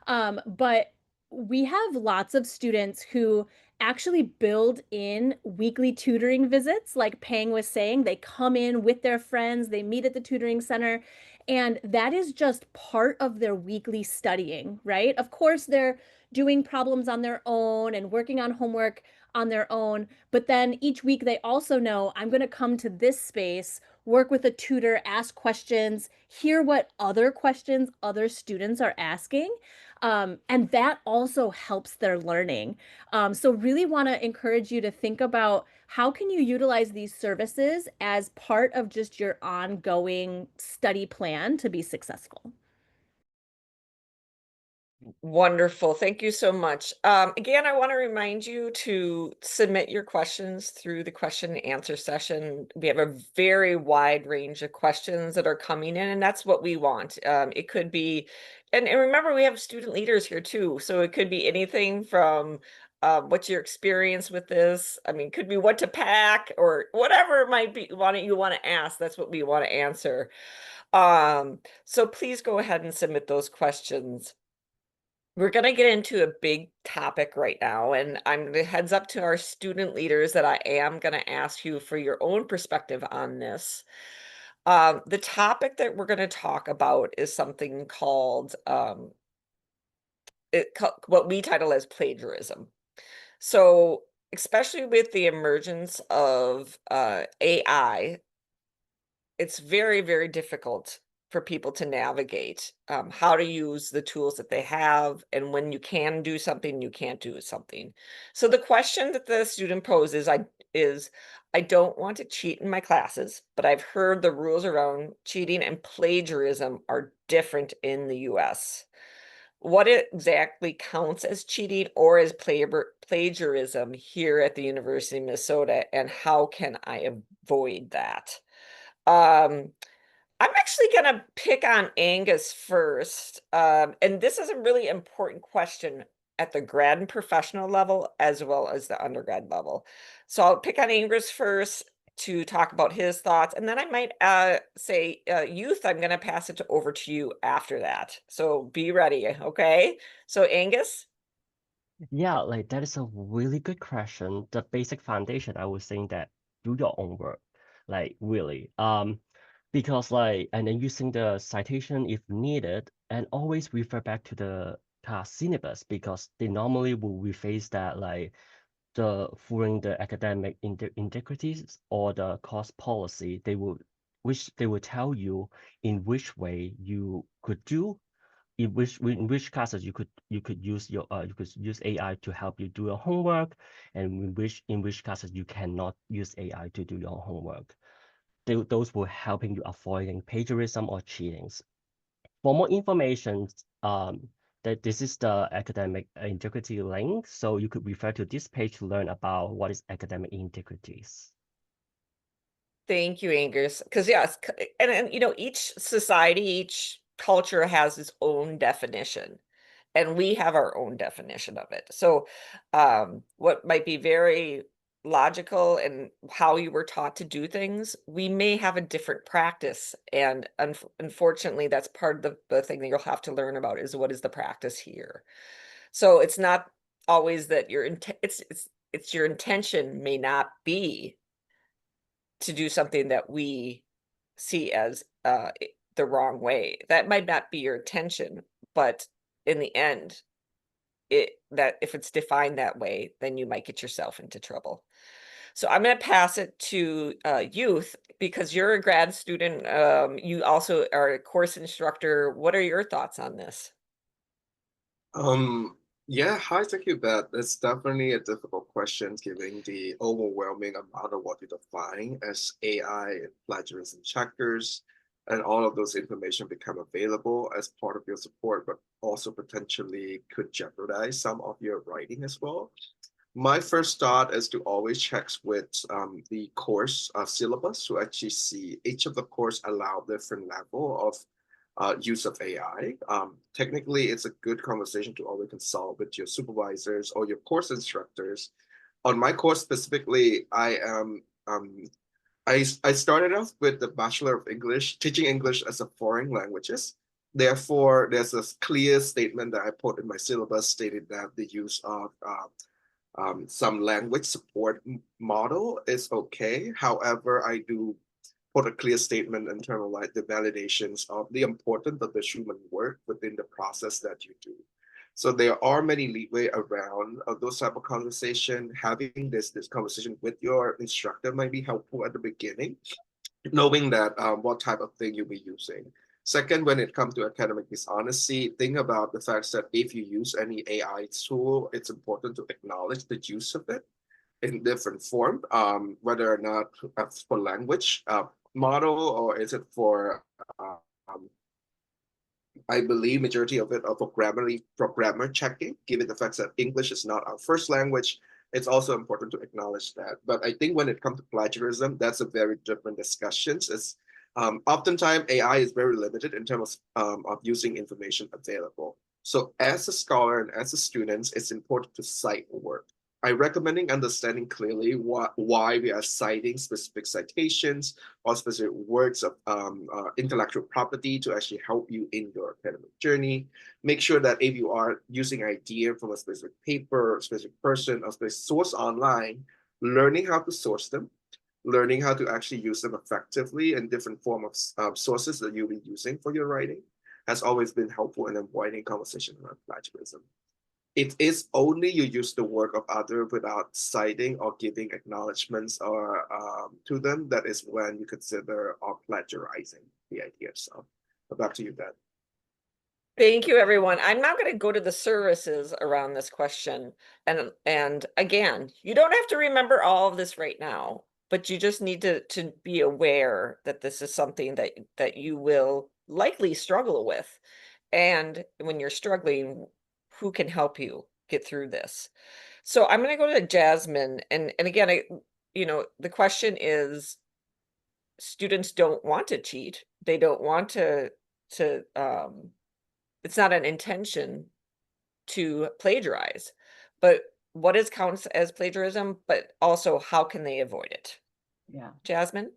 But we have lots of students who actually build in weekly tutoring visits. Like Pang was saying, they come in with their friends, they meet at the tutoring center, and that is just part of their weekly studying, right? Of course, they're doing problems on their own and working on homework on their own, but then each week they also know, I'm going to come to this space, work with a tutor, ask questions, hear what other questions other students are asking. And that also helps their learning. So really want to encourage you to think about how can you utilize these services as part of just your ongoing study plan to be successful. Wonderful. Thank you so much. Again, I want to remind you to submit your questions through the question and answer session. We have a very wide range of questions that are coming in, and that's what we want. It could be, and remember, we have student leaders here too. So it could be anything from what's your experience with this? I mean, could be what to pack or whatever it might be. You want to ask? That's what we want to answer. So please go ahead and submit those questions. We're going to get into a big topic right now, and I'm the heads up to our student leaders that I am going to ask you for your own perspective on this. The topic that we're going to talk about is something called what we title as plagiarism. So, especially with the emergence of AI, it's very, very difficult for people to navigate how to use the tools that they have, and when you can do something, you can't do something. So the question that the student poses I don't want to cheat in my classes, but I've heard the rules around cheating and plagiarism are different in the US. What exactly counts as cheating or as plagiarism here at the University of Minnesota, and how can I avoid that? Um, I'm actually going to pick on Angus first. And this is a really important question at the grad and professional level as well as the undergrad level. So I'll pick on Angus first to talk about his thoughts. And then I might say, youth, I'm going to pass it over to you after that. So be ready. Okay. So Angus? Yeah, like that is a really good question. The basic foundation, I was saying that do your own work, like really. Because like, and then using the citation if needed, and always refer back to the class syllabus because they normally will rephrase that like during the academic integrities or the course policy, they will tell you in which way you could do, in which classes you could use AI to help you do your homework, and in which classes you cannot use AI to do your homework. Those will helping you avoiding plagiarism or cheatings. For more information, that this is the academic integrity link, so you could refer to this page to learn about what is academic integrities. Thank you, Angus. Because yes, and you know, each society, each culture has its own definition, and we have our own definition of it. So, what might be very logical and how you were taught to do things, we may have a different practice, and unfortunately, that's part of the thing that you'll have to learn about is what is the practice here. So it's not always that it's your intention may not be to do something that we see as the wrong way. That might not be your intention, but in the end, that if it's defined that way, then you might get yourself into trouble. So I'm going to pass it to Youth, because you're a grad student. You also are a course instructor. What are your thoughts on this? Yeah, hi, thank you, Beth. It's definitely a difficult question given the overwhelming amount of what you define as AI plagiarism checkers, and all of those information become available as part of your support, but also potentially could jeopardize some of your writing as well. My first thought is to always check with the course syllabus to actually see each of the course allow different level of use of AI. Technically, it's a good conversation to always consult with your supervisors or your course instructors. On my course specifically, I started off with the Bachelor of English, teaching English as a foreign languages. Therefore, there's a clear statement that I put in my syllabus stated that the use of some language support model is okay. However, I do put a clear statement in terms of like the validations of the importance of the human work within the process that you do. So there are many leeway around those type of conversation. Having this conversation with your instructor might be helpful at the beginning, knowing that what type of thing you'll be using. Second, when it comes to academic dishonesty, think about the fact that if you use any AI tool, it's important to acknowledge the use of it in different form, whether or not for language model, or is it for I believe majority of it are for grammar checking, given the fact that English is not our first language. It's also important to acknowledge that. But I think when it comes to plagiarism, that's a very different discussion. It's oftentimes AI is very limited in terms of using information available. So as a scholar and as a student, it's important to cite work. I recommending understanding clearly why we are citing specific citations or specific works of intellectual property to actually help you in your academic journey. Make sure that if you are using idea from a specific paper, a specific person, or specific source online, learning how to source them, learning how to actually use them effectively in different form of sources that you'll be using for your writing has always been helpful in avoiding conversation around plagiarism. It is only you use the work of others without citing or giving acknowledgements or to them that is when you consider or plagiarizing the idea. So back to you, Ben. Thank you, everyone. I'm now going to go to the services around this question. And again, you don't have to remember all of this right now, but you just need to be aware that this is something that you will likely struggle with. And when you're struggling, who can help you get through this? So I'm going to go to Jasmine. And again, the question is, students don't want to cheat. They don't want to it's not an intention to plagiarize, but what is counts as plagiarism, but also how can they avoid it? Yeah. Jasmine?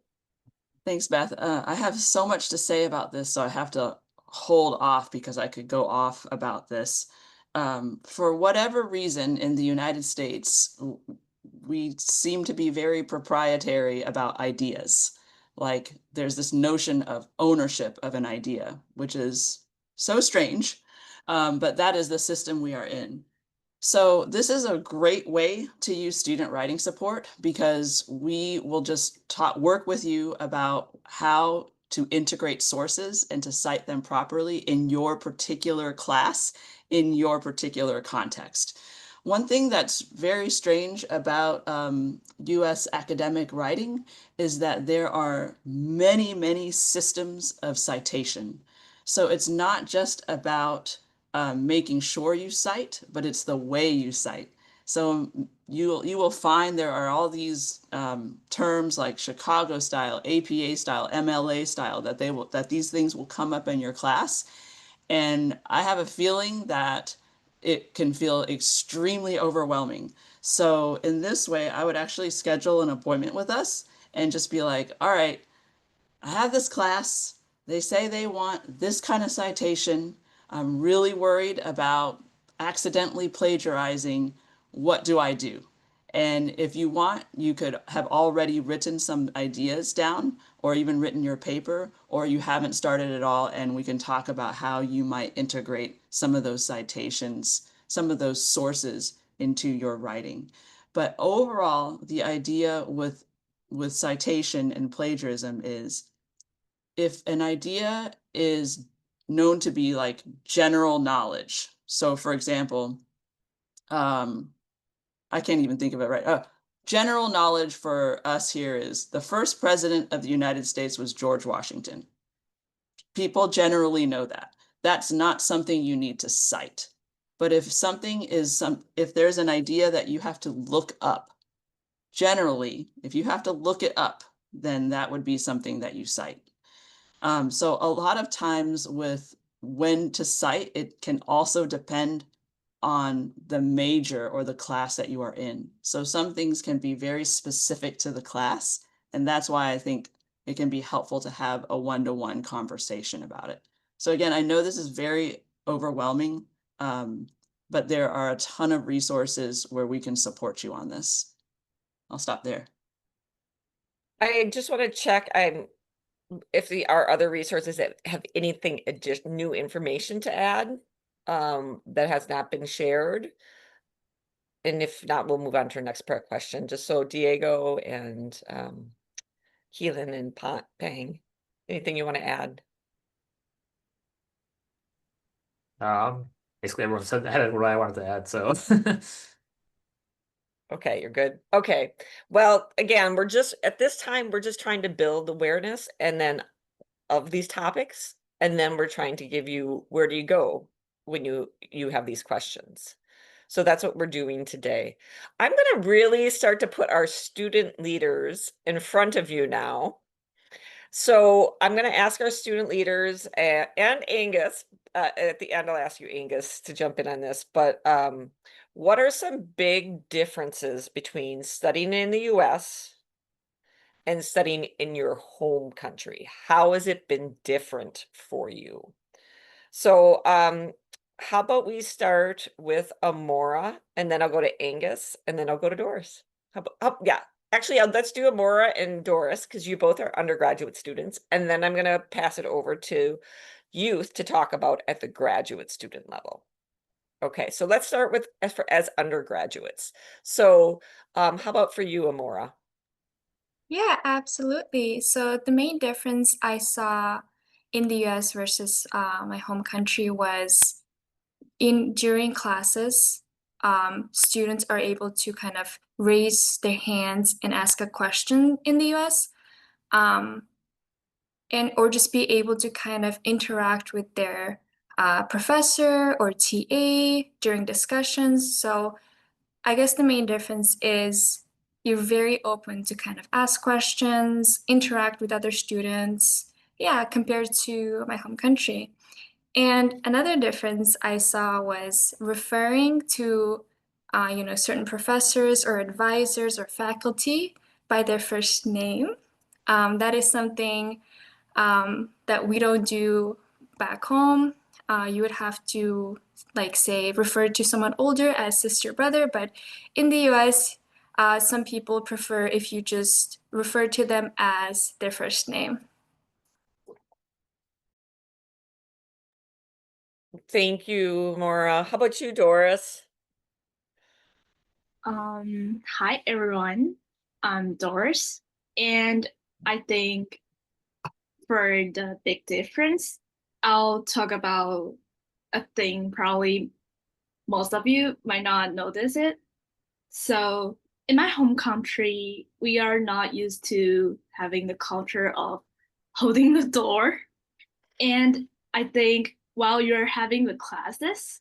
Thanks, Beth. I have so much to say about this, so I have to hold off because I could go off about this. For whatever reason, in the United States, we seem to be very proprietary about ideas. Like there's this notion of ownership of an idea, which is so strange, but that is the system we are in. So this is a great way to use student writing support because we will just work with you about how to integrate sources and to cite them properly in your particular class, in your particular context. One thing that's very strange about US academic writing is that there are many, many systems of citation. So it's not just about making sure you cite, but it's the way you cite. So you will find there are all these terms like Chicago style, APA style, MLA style that these things will come up in your class. And I have a feeling that it can feel extremely overwhelming. So in this way, I would actually schedule an appointment with us and just be like, all right, I have this class. They say they want this kind of citation. I'm really worried about accidentally plagiarizing. What do I do? And if you want, you could have already written some ideas down or even written your paper, or you haven't started at all, and we can talk about how you might integrate some of those citations, some of those sources into your writing. But overall, the idea with citation and plagiarism is if an idea is known to be like general knowledge. So for example, I can't even think of it right. General knowledge for us here is the first president of the United States was George Washington. People generally know that. That's not something you need to cite. But if something is if there's an idea that you have to look up, generally, if you have to look it up, then that would be something that you cite. So a lot of times with when to cite, it can also depend on the major or the class that you are in. So some things can be very specific to the class, and that's why I think it can be helpful to have a one-to-one conversation about it. So again, I know this is very overwhelming, but there are a ton of resources where we can support you on this. I'll stop there. I just want to check if there are other resources that have anything new information to add that has not been shared. And if not, we'll move on to our next part question. Just so Diego and Keelan and Pang, anything you want to add? Basically everyone said what I wanted to add, so Okay, you're good. Okay. Well, again, at this time, we're just trying to build awareness and then of these topics. And then we're trying to give you, where do you go when you have these questions? So that's what we're doing today. I'm going to really start to put our student leaders in front of you now. So I'm going to ask our student leaders and Angus, at the end, I'll ask you, Angus, to jump in on this, but what are some big differences between studying in the US and studying in your home country? How has it been different for you? So how about we start with Amora, and then I'll go to Angus, and then I'll go to Doris. Yeah, actually, let's do Amora and Doris, because you both are undergraduate students, and then I'm going to pass it over to youth to talk about at the graduate student level. Okay, so let's start with as undergraduates. So how about for you, Amora? Yeah, absolutely. So the main difference I saw in the US versus my home country was during classes, students are able to kind of raise their hands and ask a question in the US, or just be able to kind of interact with their professor or TA during discussions. So I guess the main difference is you're very open to kind of ask questions, interact with other students, yeah, compared to my home country. And another difference I saw was referring to, certain professors or advisors or faculty by their first name. That is something that we don't do back home. You would have to, like, say, refer to someone older as sister, brother, but in the US, some people prefer if you just refer to them as their first name. Thank you, Maura. How about you, Doris? Hi everyone, I'm Doris, and I think for the big difference, I'll talk about a thing probably most of you might not notice it. So in my home country, we are not used to having the culture of holding the door. And I think while you're having the classes,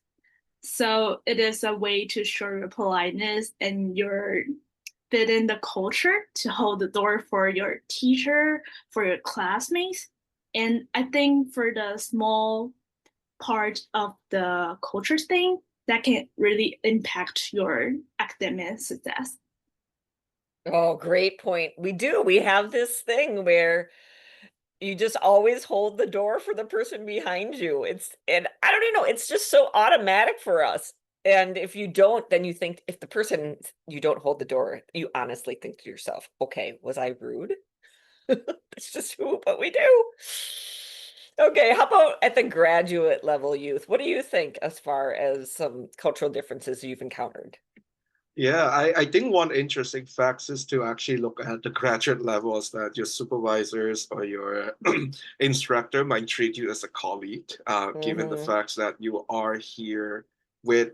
so it is a way to show your politeness and your fit in the culture to hold the door for your teacher, for your classmates. And I think for the small part of the culture thing, that can really impact your academic success. Oh, great point. We do. We have this thing where you just always hold the door for the person behind you. And I don't even know, it's just so automatic for us. And if you don't, then you think if the person, you don't hold the door, you honestly think to yourself, okay, was I rude? It's just what we do. Okay, how about at the graduate level youth? What do you think as far as some cultural differences you've encountered? Yeah, I think one interesting fact is to actually look at the graduate levels that your supervisors or your instructor might treat you as a colleague, given the fact that you are here with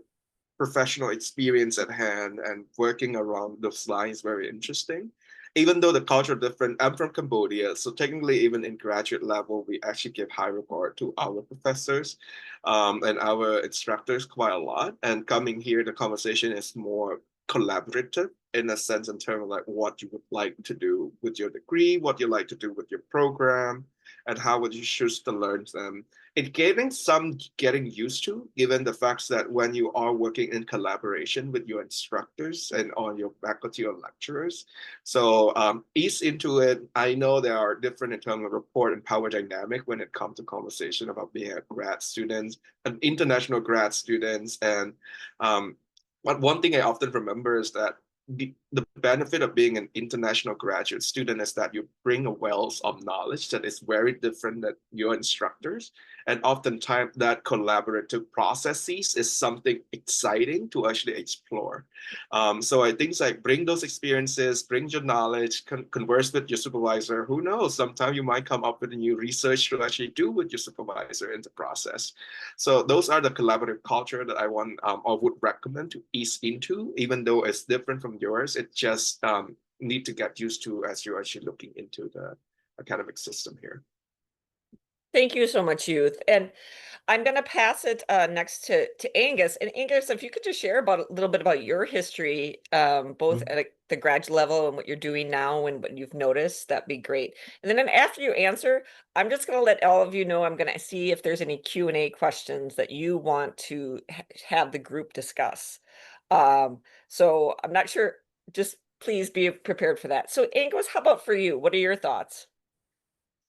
professional experience at hand and working around those lines very interesting. Even though the culture different, I'm from Cambodia, so technically even in graduate level, we actually give high regard to our professors and our instructors quite a lot. And coming here, the conversation is more collaborative in a sense in terms of like what you would like to do with your degree, what you like to do with your program, and how would you choose to learn them. It's getting some getting used to, given the fact that when you are working in collaboration with your instructors and on your faculty or lecturers, so ease into it. I know there are different in terms of report and power dynamic when it comes to conversation about being a grad student, an international grad students, and but one thing I often remember is that the benefit of being an international graduate student is that you bring a wealth of knowledge that is very different than your instructors. And oftentimes that collaborative processes is something exciting to actually explore. So I think like bring those experiences, bring your knowledge, converse with your supervisor. Who knows, sometimes you might come up with a new research to actually do with your supervisor in the process. So those are the collaborative culture that I want or would recommend to ease into, even though it's different from yours. It just need to get used to as you're actually looking into the academic system here. Thank you so much, Youth. And I'm going to pass it next to Angus. And Angus, if you could just share about a little bit about your history, both at the graduate level and what you're doing now and what you've noticed, that'd be great. And then after you answer, I'm just going to let all of you know, I'm going to see if there's any Q&A questions that you want to have the group discuss. So I'm not sure, just please be prepared for that. So Angus, how about for you? What are your thoughts?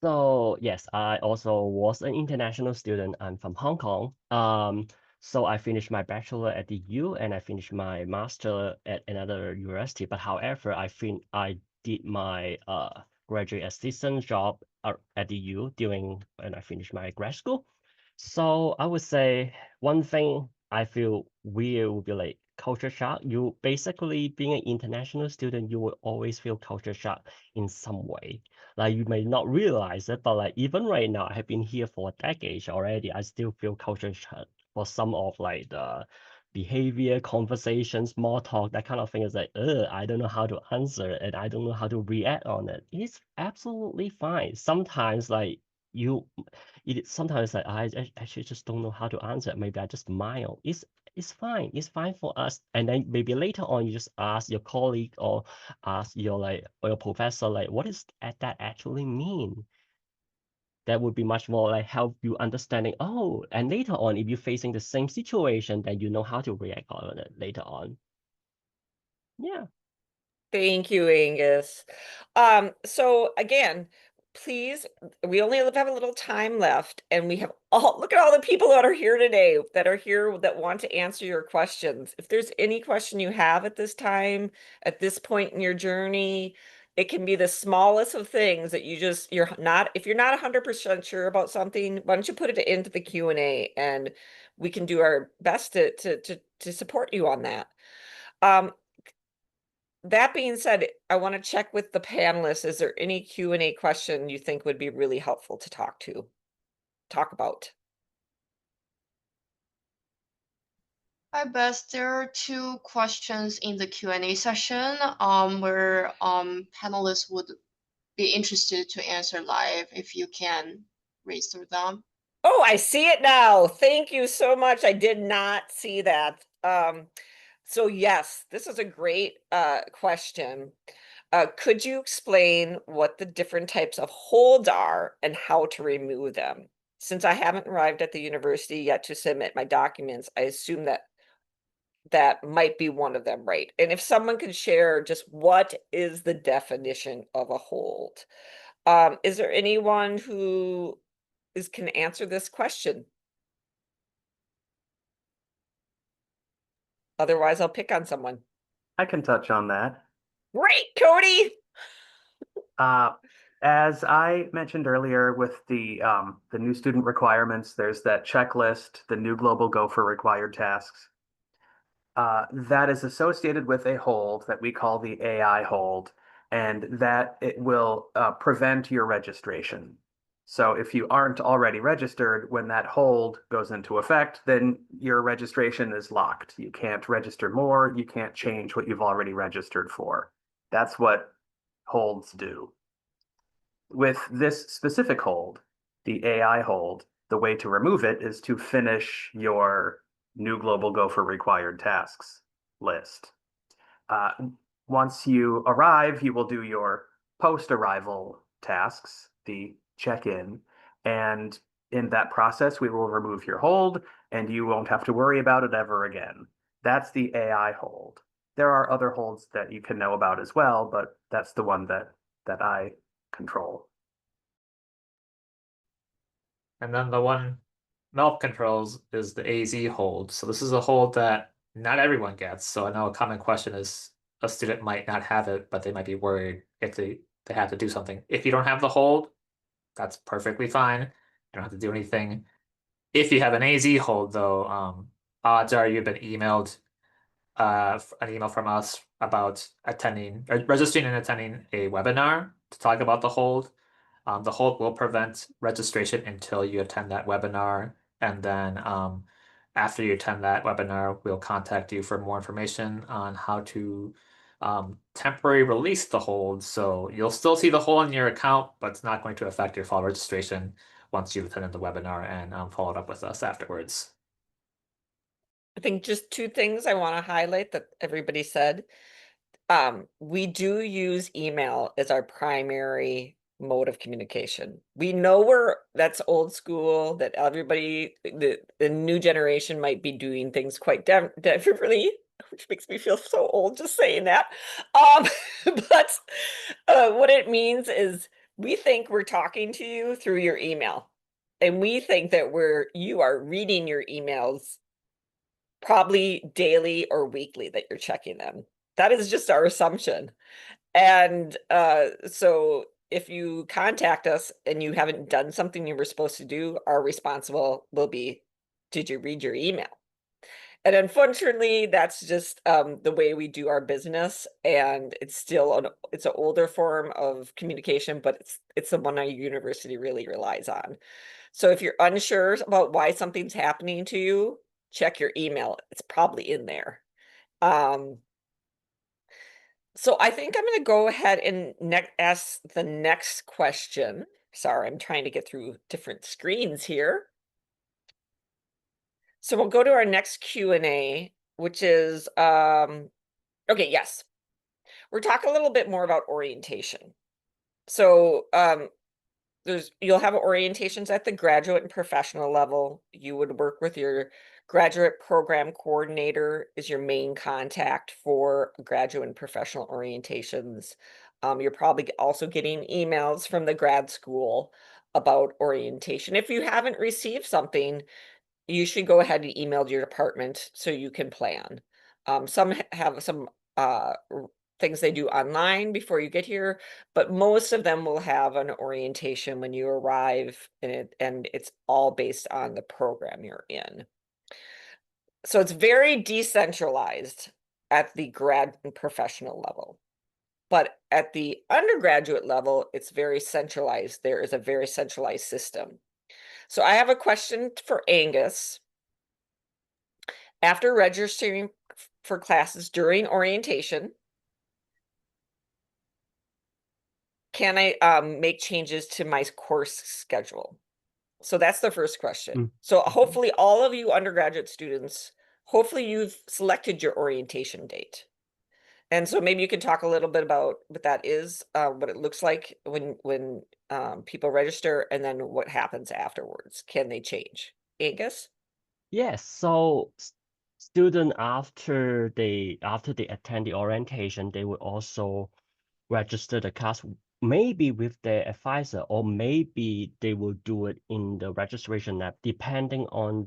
So yes, I also was an international student. I'm from Hong Kong. So I finished my bachelor at the U and I finished my master at another university. But however, I did my graduate assistant job at the U during when I finished my grad school. So I would say one thing I feel weird would be like culture shock. You basically being an international student, you will always feel culture shock in some way. Like you may not realize it, but like even right now, I have been here for decades already. I still feel culture shock for some of like the behavior, conversation, small talk, that kind of thing is like, I don't know how to answer and I don't know how to react on it. It's absolutely fine. Sometimes like sometimes like I actually just don't know how to answer. Maybe I just smile. It's fine. It's fine for us. And then maybe later on you just ask your colleague or ask your or your professor what is that actually mean? That would be much more like help you understanding. Oh, and later on, if you're facing the same situation, then you know how to react on it later on. Yeah. Thank you, Angus. So again, please, we only have a little time left, and we have look at all the people that are here today that want to answer your questions. If there's any question you have at this time, at this point in your journey, it can be the smallest of things that if you're not 100% sure about something, why don't you put it into the Q&A and we can do our best to support you on that. That being said, I want to check with the panelists. Is there any Q&A question you think would be really helpful to talk about? Hi, Beth. There are two questions in the Q&A session where panelists would be interested to answer live if you can raise through them. Oh, I see it now. Thank you so much. I did not see that. So yes, this is a great question. Could you explain what the different types of hold are and how to remove them? Since I haven't arrived at the university yet to submit my documents, I assume that might be one of them, right? And if someone could share just what is the definition of a hold? Is there anyone who can answer this question? Otherwise, I'll pick on someone. I can touch on that. Great, Cody. As I mentioned earlier with the new student requirements, there's that checklist, the new global Gopher required tasks. that is associated with a hold that we call the AI hold, and that it will prevent your registration. So if you aren't already registered, when that hold goes into effect, then your registration is locked. You can't register more. You can't change what you've already registered for. That's what holds do. With this specific hold, the AI hold, the way to remove it is to finish your new global Gopher required tasks list. Once you arrive, you will do your post-arrival tasks, the check-in, and in that process, we will remove your hold, and you won't have to worry about it ever again. That's the AI hold. There are other holds that you can know about as well, but that's the one that I control. And then the one MELP controls is the AZ hold. So this is a hold that not everyone gets. So I know a common question is a student might not have it, but they might be worried if they have to do something. If you don't have the hold, that's perfectly fine. You don't have to do anything. If you have an AZ hold, though, odds are you've been emailed an email from us about registering and attending a webinar to talk about the hold. The hold will prevent registration until you attend that webinar. And then after you attend that webinar, we'll contact you for more information on how to temporarily release the hold. So you'll still see the hold in your account, but it's not going to affect your fall registration once you've attended the webinar and followed up with us afterwards. I think just two things I want to highlight that everybody said. We do use email as our primary mode of communication. We know that's old school, that everybody, the new generation might be doing things quite differently, which makes me feel so old just saying that. But what it means is we think we're talking to you through your email. And we think that you are reading your emails probably daily or weekly, that you're checking them. That is just our assumption. And so if you contact us and you haven't done something you were supposed to do, our responsible will be, did you read your email? And unfortunately, that's just the way we do our business. And it's still it's an older form of communication, but it's the one our university really relies on. So if you're unsure about why something's happening to you, check your email. It's probably in there. So I think I'm going to go ahead and ask the next question. Sorry, I'm trying to get through different screens here. So we'll go to our next Q&A, which is, okay, yes. We're talking a little bit more about orientation. So you'll have orientations at the graduate and professional level. You would work with your graduate program coordinator is your main contact for graduate and professional orientations. You're probably also getting emails from the grad school about orientation. If you haven't received something, you should go ahead and email your department so you can plan. Some have some things they do online before you get here, but most of them will have an orientation when you arrive, and it's all based on the program you're in. So it's very decentralized at the grad and professional level. But at the undergraduate level, it's very centralized. There is a very centralized system. So I have a question for Angus. After registering for classes during orientation, can I make changes to my course schedule? So that's the first question. So hopefully all of you undergraduate students, hopefully you've selected your orientation date. And so maybe you can talk a little bit about what that is, what it looks like when people register, and then what happens afterwards. Can they change? Angus? Yes, so student after they attend the orientation, they will also register the class maybe with their advisor, or maybe they will do it in the registration app, depending on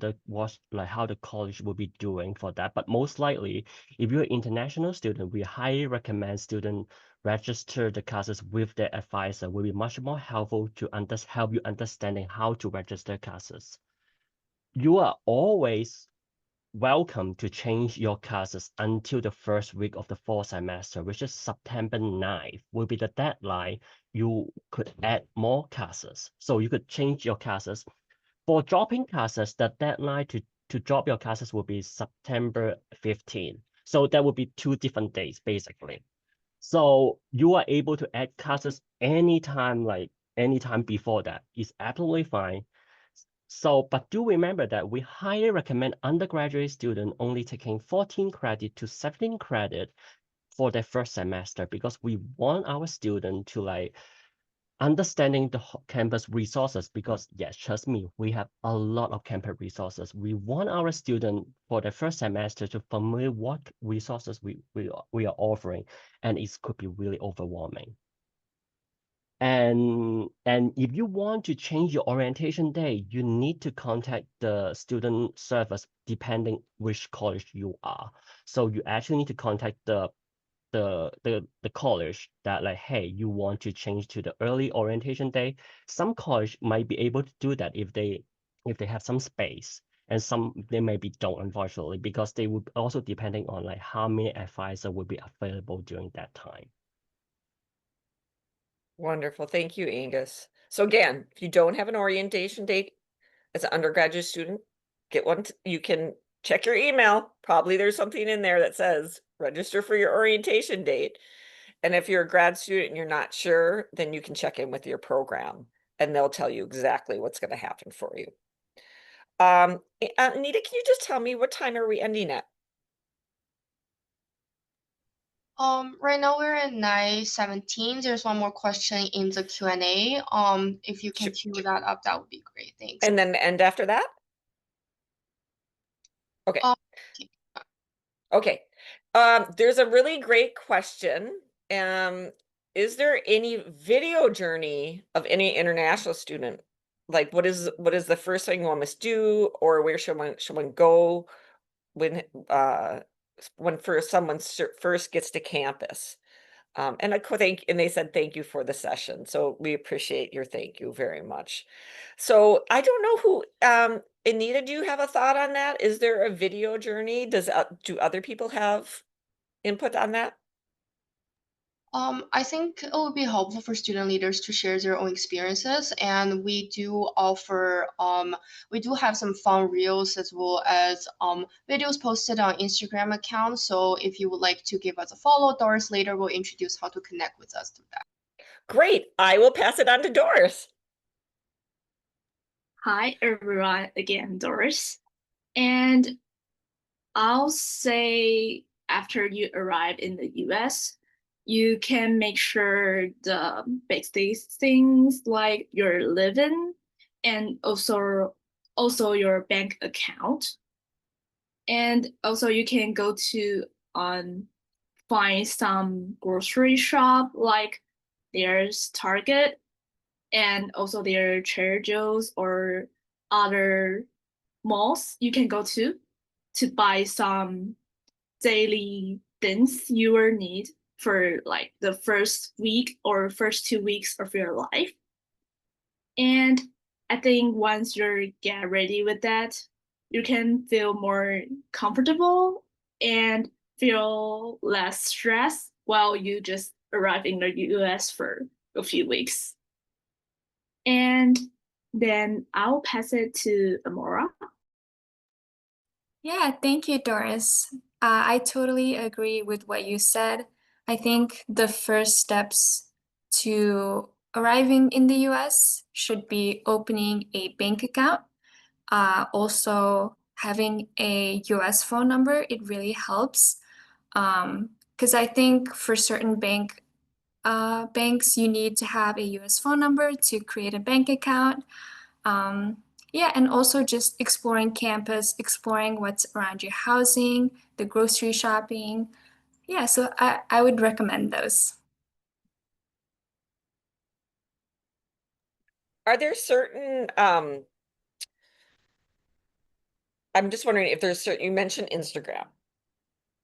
how the college will be doing for that. But most likely, if you're an international student, we highly recommend students register the classes with their advisor. Will be much more helpful to help you understanding how to register classes. You are always welcome to change your classes until the first week of the fall semester, which is September 9th, will be the deadline. You could add more classes. So you could change your classes. For dropping classes, the deadline to drop your classes will be September 15th. So that will be 2 different days, basically. So you are able to add classes anytime, like anytime before that is absolutely fine. So, but do remember that we highly recommend undergraduate students only taking 14 credit to 17 credit for their first semester, because we want our students to like understanding the campus resources, because yes, trust me, we have a lot of campus resources. We want our students for the first semester to familiar what resources we are offering, and it could be really overwhelming. And if you want to change your orientation day, you need to contact the student service depending which college you are. So you actually need to contact the college that like, hey, you want to change to the early orientation day. Some college might be able to do that if they have some space, and some they maybe don't, unfortunately, because they would also depending on like how many advisor will be available during that time. Wonderful. Thank you, Angus. So again, if you don't have an orientation date as an undergraduate student, get one. You can check your email. Probably there's something in there that says register for your orientation date. And if you're a grad student and you're not sure, then you can check in with your program and they'll tell you exactly what's going to happen for you. Anita, can you just tell me what time are we ending at? Right now we're at 9:17. There's one more question in the Q&A. If you can queue that up, that would be great. Thanks. And then end after that? Okay. Okay. There's a really great question. Is there any video journey of any international student? Like what is the first thing one must do, or where should one go when someone first gets to campus? And I think, and they said thank you for the session. So we appreciate your thank you very much. So I don't know who, Anita, do you have a thought on that? Is there a video journey? Do other people have input on that? I think it would be helpful for student leaders to share their own experiences, and we do offer, we do have some fun reels as well as videos posted on Instagram account. So if you would like to give us a follow, Doris later will introduce how to connect with us through that. Great, I will pass it on to Doris. Hi everyone, again, Doris. And I'll say after you arrive in the US, you can make sure the basic things like your living and also your bank account. And also you can go to find some grocery shop, like there's Target and also there are Trader Joe's or other malls you can go to buy some daily things you will need for like the first week or first 2 weeks of your life. And I think once you get ready with that, you can feel more comfortable and feel less stress while you just arrive in the US for a few weeks. And then I'll pass it to Amora. Yeah, thank you, Doris. I totally agree with what you said. I think the first steps to arriving in the US should be opening a bank account. Also, having a US phone number, it really helps. Because I think for certain banks, you need to have a US phone number to create a bank account. Yeah, and also just exploring campus, exploring what's around your housing, the grocery shopping. Yeah, so I would recommend those. Are there certain, I'm just wondering if there's certain, you mentioned Instagram.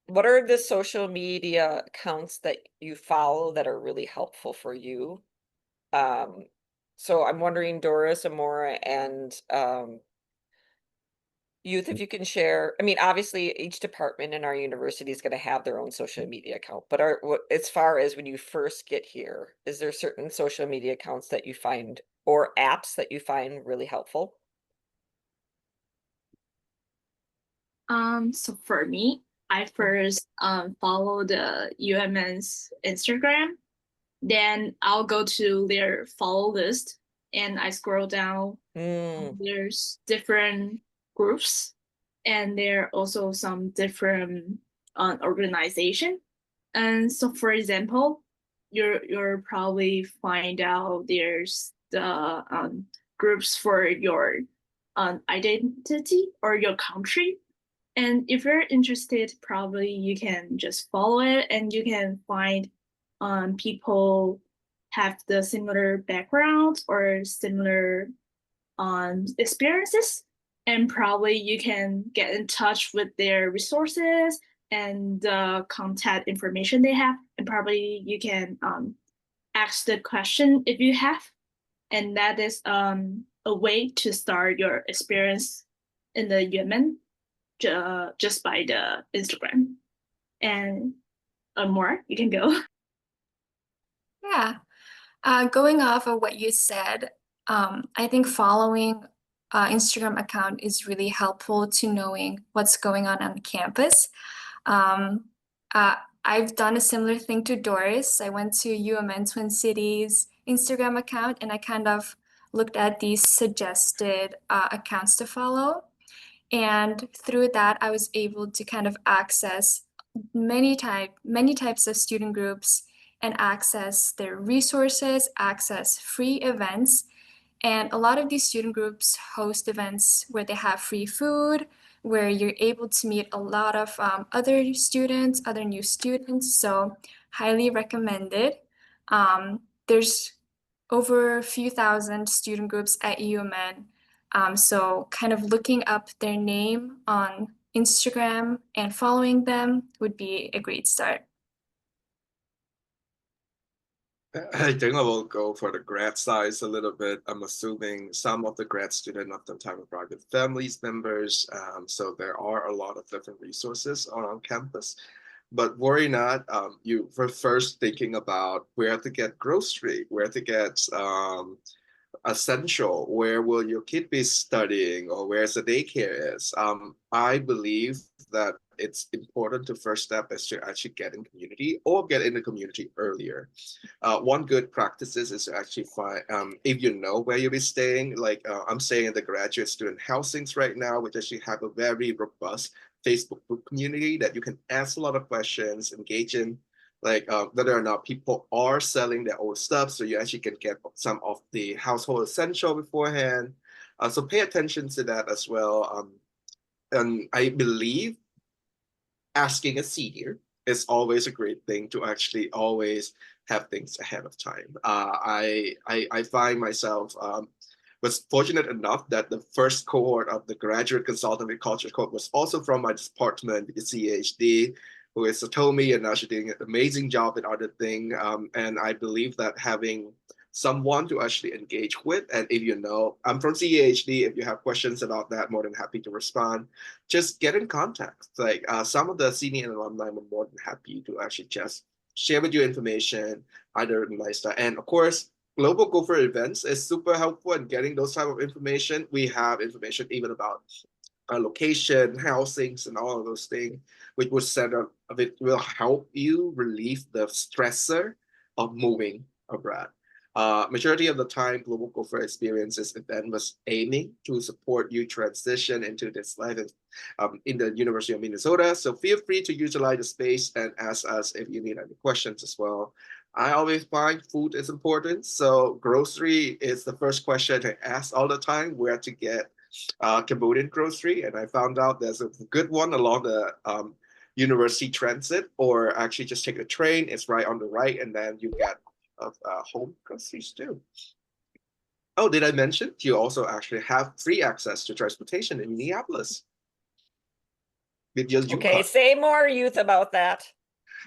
What are the social media accounts that you follow that are really helpful for you? So I'm wondering, Doris, Amora, and Youth, if you can share, I mean, obviously each department in our university is going to have their own social media account, but as far as when you first get here, is there certain social media accounts that you find or apps that you find really helpful? So for me, I first follow the UMN's Instagram. Then I'll go to their follow list and I scroll down. There's different groups and there are also some different organization. And so for example, you're probably find out there's the groups for your identity or your country. And if you're interested, probably you can just follow it and you can find people have the similar backgrounds or similar experiences. And probably you can get in touch with their resources and the contact information they have. And probably you can ask the question if you have. And that is a way to start your experience in the Yemen just by the Instagram. And more, you can go. Yeah. Going off of what you said, I think following Instagram account is really helpful to knowing what's going on campus. I've done a similar thing to Doris. I went to UMN Twin Cities Instagram account and I kind of looked at these suggested accounts to follow. And through that, I was able to kind of access many types of student groups and access their resources, access free events. And a lot of these student groups host events where they have free food, where you're able to meet a lot of other students, other new students. So highly recommended. There's over a few thousand student groups at UMN. So kind of looking up their name on Instagram and following them would be a great start. I think I will go for the grad size a little bit. I'm assuming some of the grad students of the time of private families members. So there are a lot of different resources on campus. But worry not, you were first thinking about where to get grocery, where to get essential, where will your kid be studying, or where's the daycare is. I believe that it's important to first step is to actually get in community or get in the community earlier. One good practice is to actually find, if you know where you'll be staying, like I'm staying in the graduate student housings right now, which actually have a very robust Facebook group community that you can ask a lot of questions, engage in, like whether or not people are selling their old stuff, so you actually can get some of the household essential beforehand. So pay attention to that as well. And I believe asking a senior is always a great thing to actually always have things ahead of time. I find myself was fortunate enough that the first cohort of the graduate consultant with culture code was also from my department, the CHD, who is Satomi, and now she's doing an amazing job in other thing. And I believe that having someone to actually engage with, and if you know, I'm from CHD, if you have questions about that, more than happy to respond. Just get in contact. Like some of the senior and alumni were more than happy to actually just share with you information, either in lifestyle. And of course, Global Gopher events is super helpful in getting those type of information. We have information even about location, housings, and all of those things, which will will help you relieve the stressor of moving abroad. Majority of the time, Global Gopher Experiences event was aiming to support you transition into this life in the University of Minnesota. So feel free to utilize the space and ask us if you need any questions as well. I always find food is important. So grocery is the first question I ask all the time, where to get Cambodian grocery. And I found out there's a good one along the University Transit, or actually just take a train. It's right on the right, and then you get home groceries too. Oh, did I mention you also actually have free access to transportation in Minneapolis? Okay, say more, youth, about that.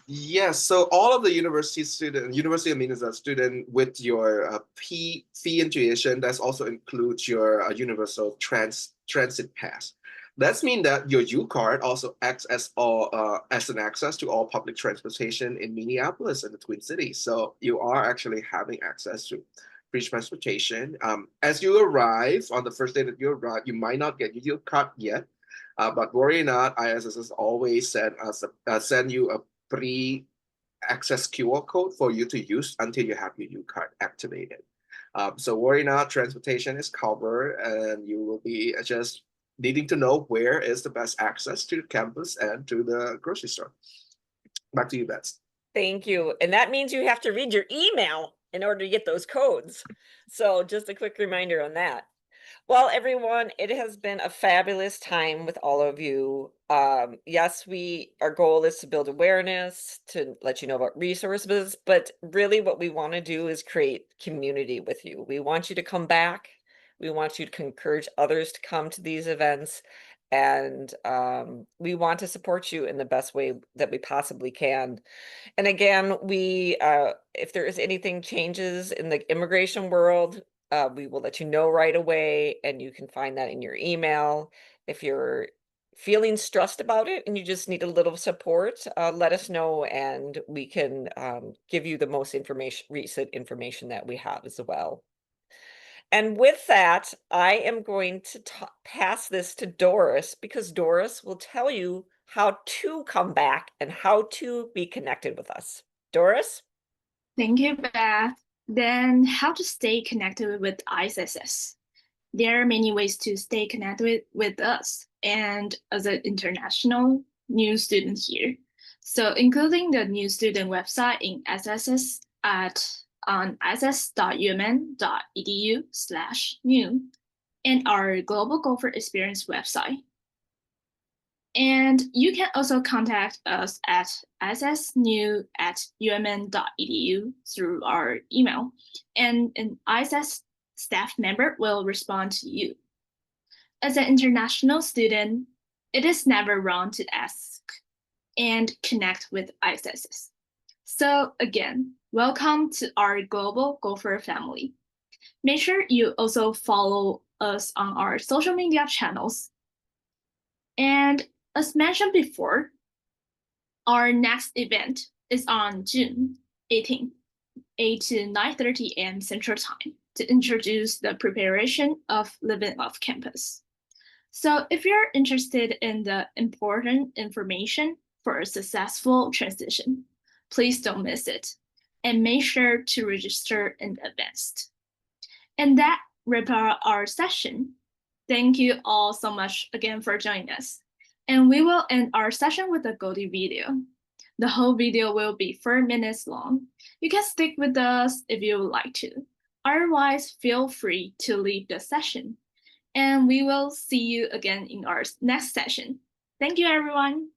Yes, so all of the University of Minnesota student with your fee and tuition, that also includes your universal transit pass. That's mean that your U card also acts as an access to all public transportation in Minneapolis and the Twin Cities. So you are actually having access to free transportation. As you arrive on the first day that you arrive, you might not get your U card yet, but worry not. ISSS always send you a pre-access QR code for you to use until you have your U card activated. So worry not. Transportation is covered, and you will be just needing to know where is the best access to the campus and to the grocery store. Back to you, Beth. Thank you. And that means you have to read your email in order to get those codes. So just a quick reminder on that. Well, everyone, it has been a fabulous time with all of you. Yes, our goal is to build awareness, to let you know about resources, but really what we want to do is create community with you. We want you to come back. We want you to encourage others to come to these events. And we want to support you in the best way that we possibly can. And again, if there is anything changes in the immigration world, we will let you know right away, and you can find that in your email. If you're feeling stressed about it and you just need a little support, let us know, and we can give you the most recent information that we have as well. And with that, I am going to pass this to Doris, because Doris will tell you how to come back and how to be connected with us. Doris? Thank you, Beth. Then how to stay connected with ISSS. There are many ways to stay connected with us and as an international new student here. So including the new student website in ISSS on iss.umn.edu/new and our Global Gopher Experience website. And you can also contact us at issnew@umn.edu through our email, and an ISSS staff member will respond to you. As an international student, it is never wrong to ask and connect with ISSS. So again, welcome to our Global Gopher family. Make sure you also follow us on our social media channels. And as mentioned before, our next event is on June 18th, 8 to 9:30 a.m. Central Time, to introduce the preparation of living off campus. So if you're interested in the important information for a successful transition, please don't miss it, and make sure to register in advance. And that wraps up our session. Thank you all so much again for joining us. And we will end our session with a Goldie video. The whole video will be 4 minutes long. You can stick with us if you would like to. Otherwise, feel free to leave the session. And we will see you again in our next session. Thank you, everyone.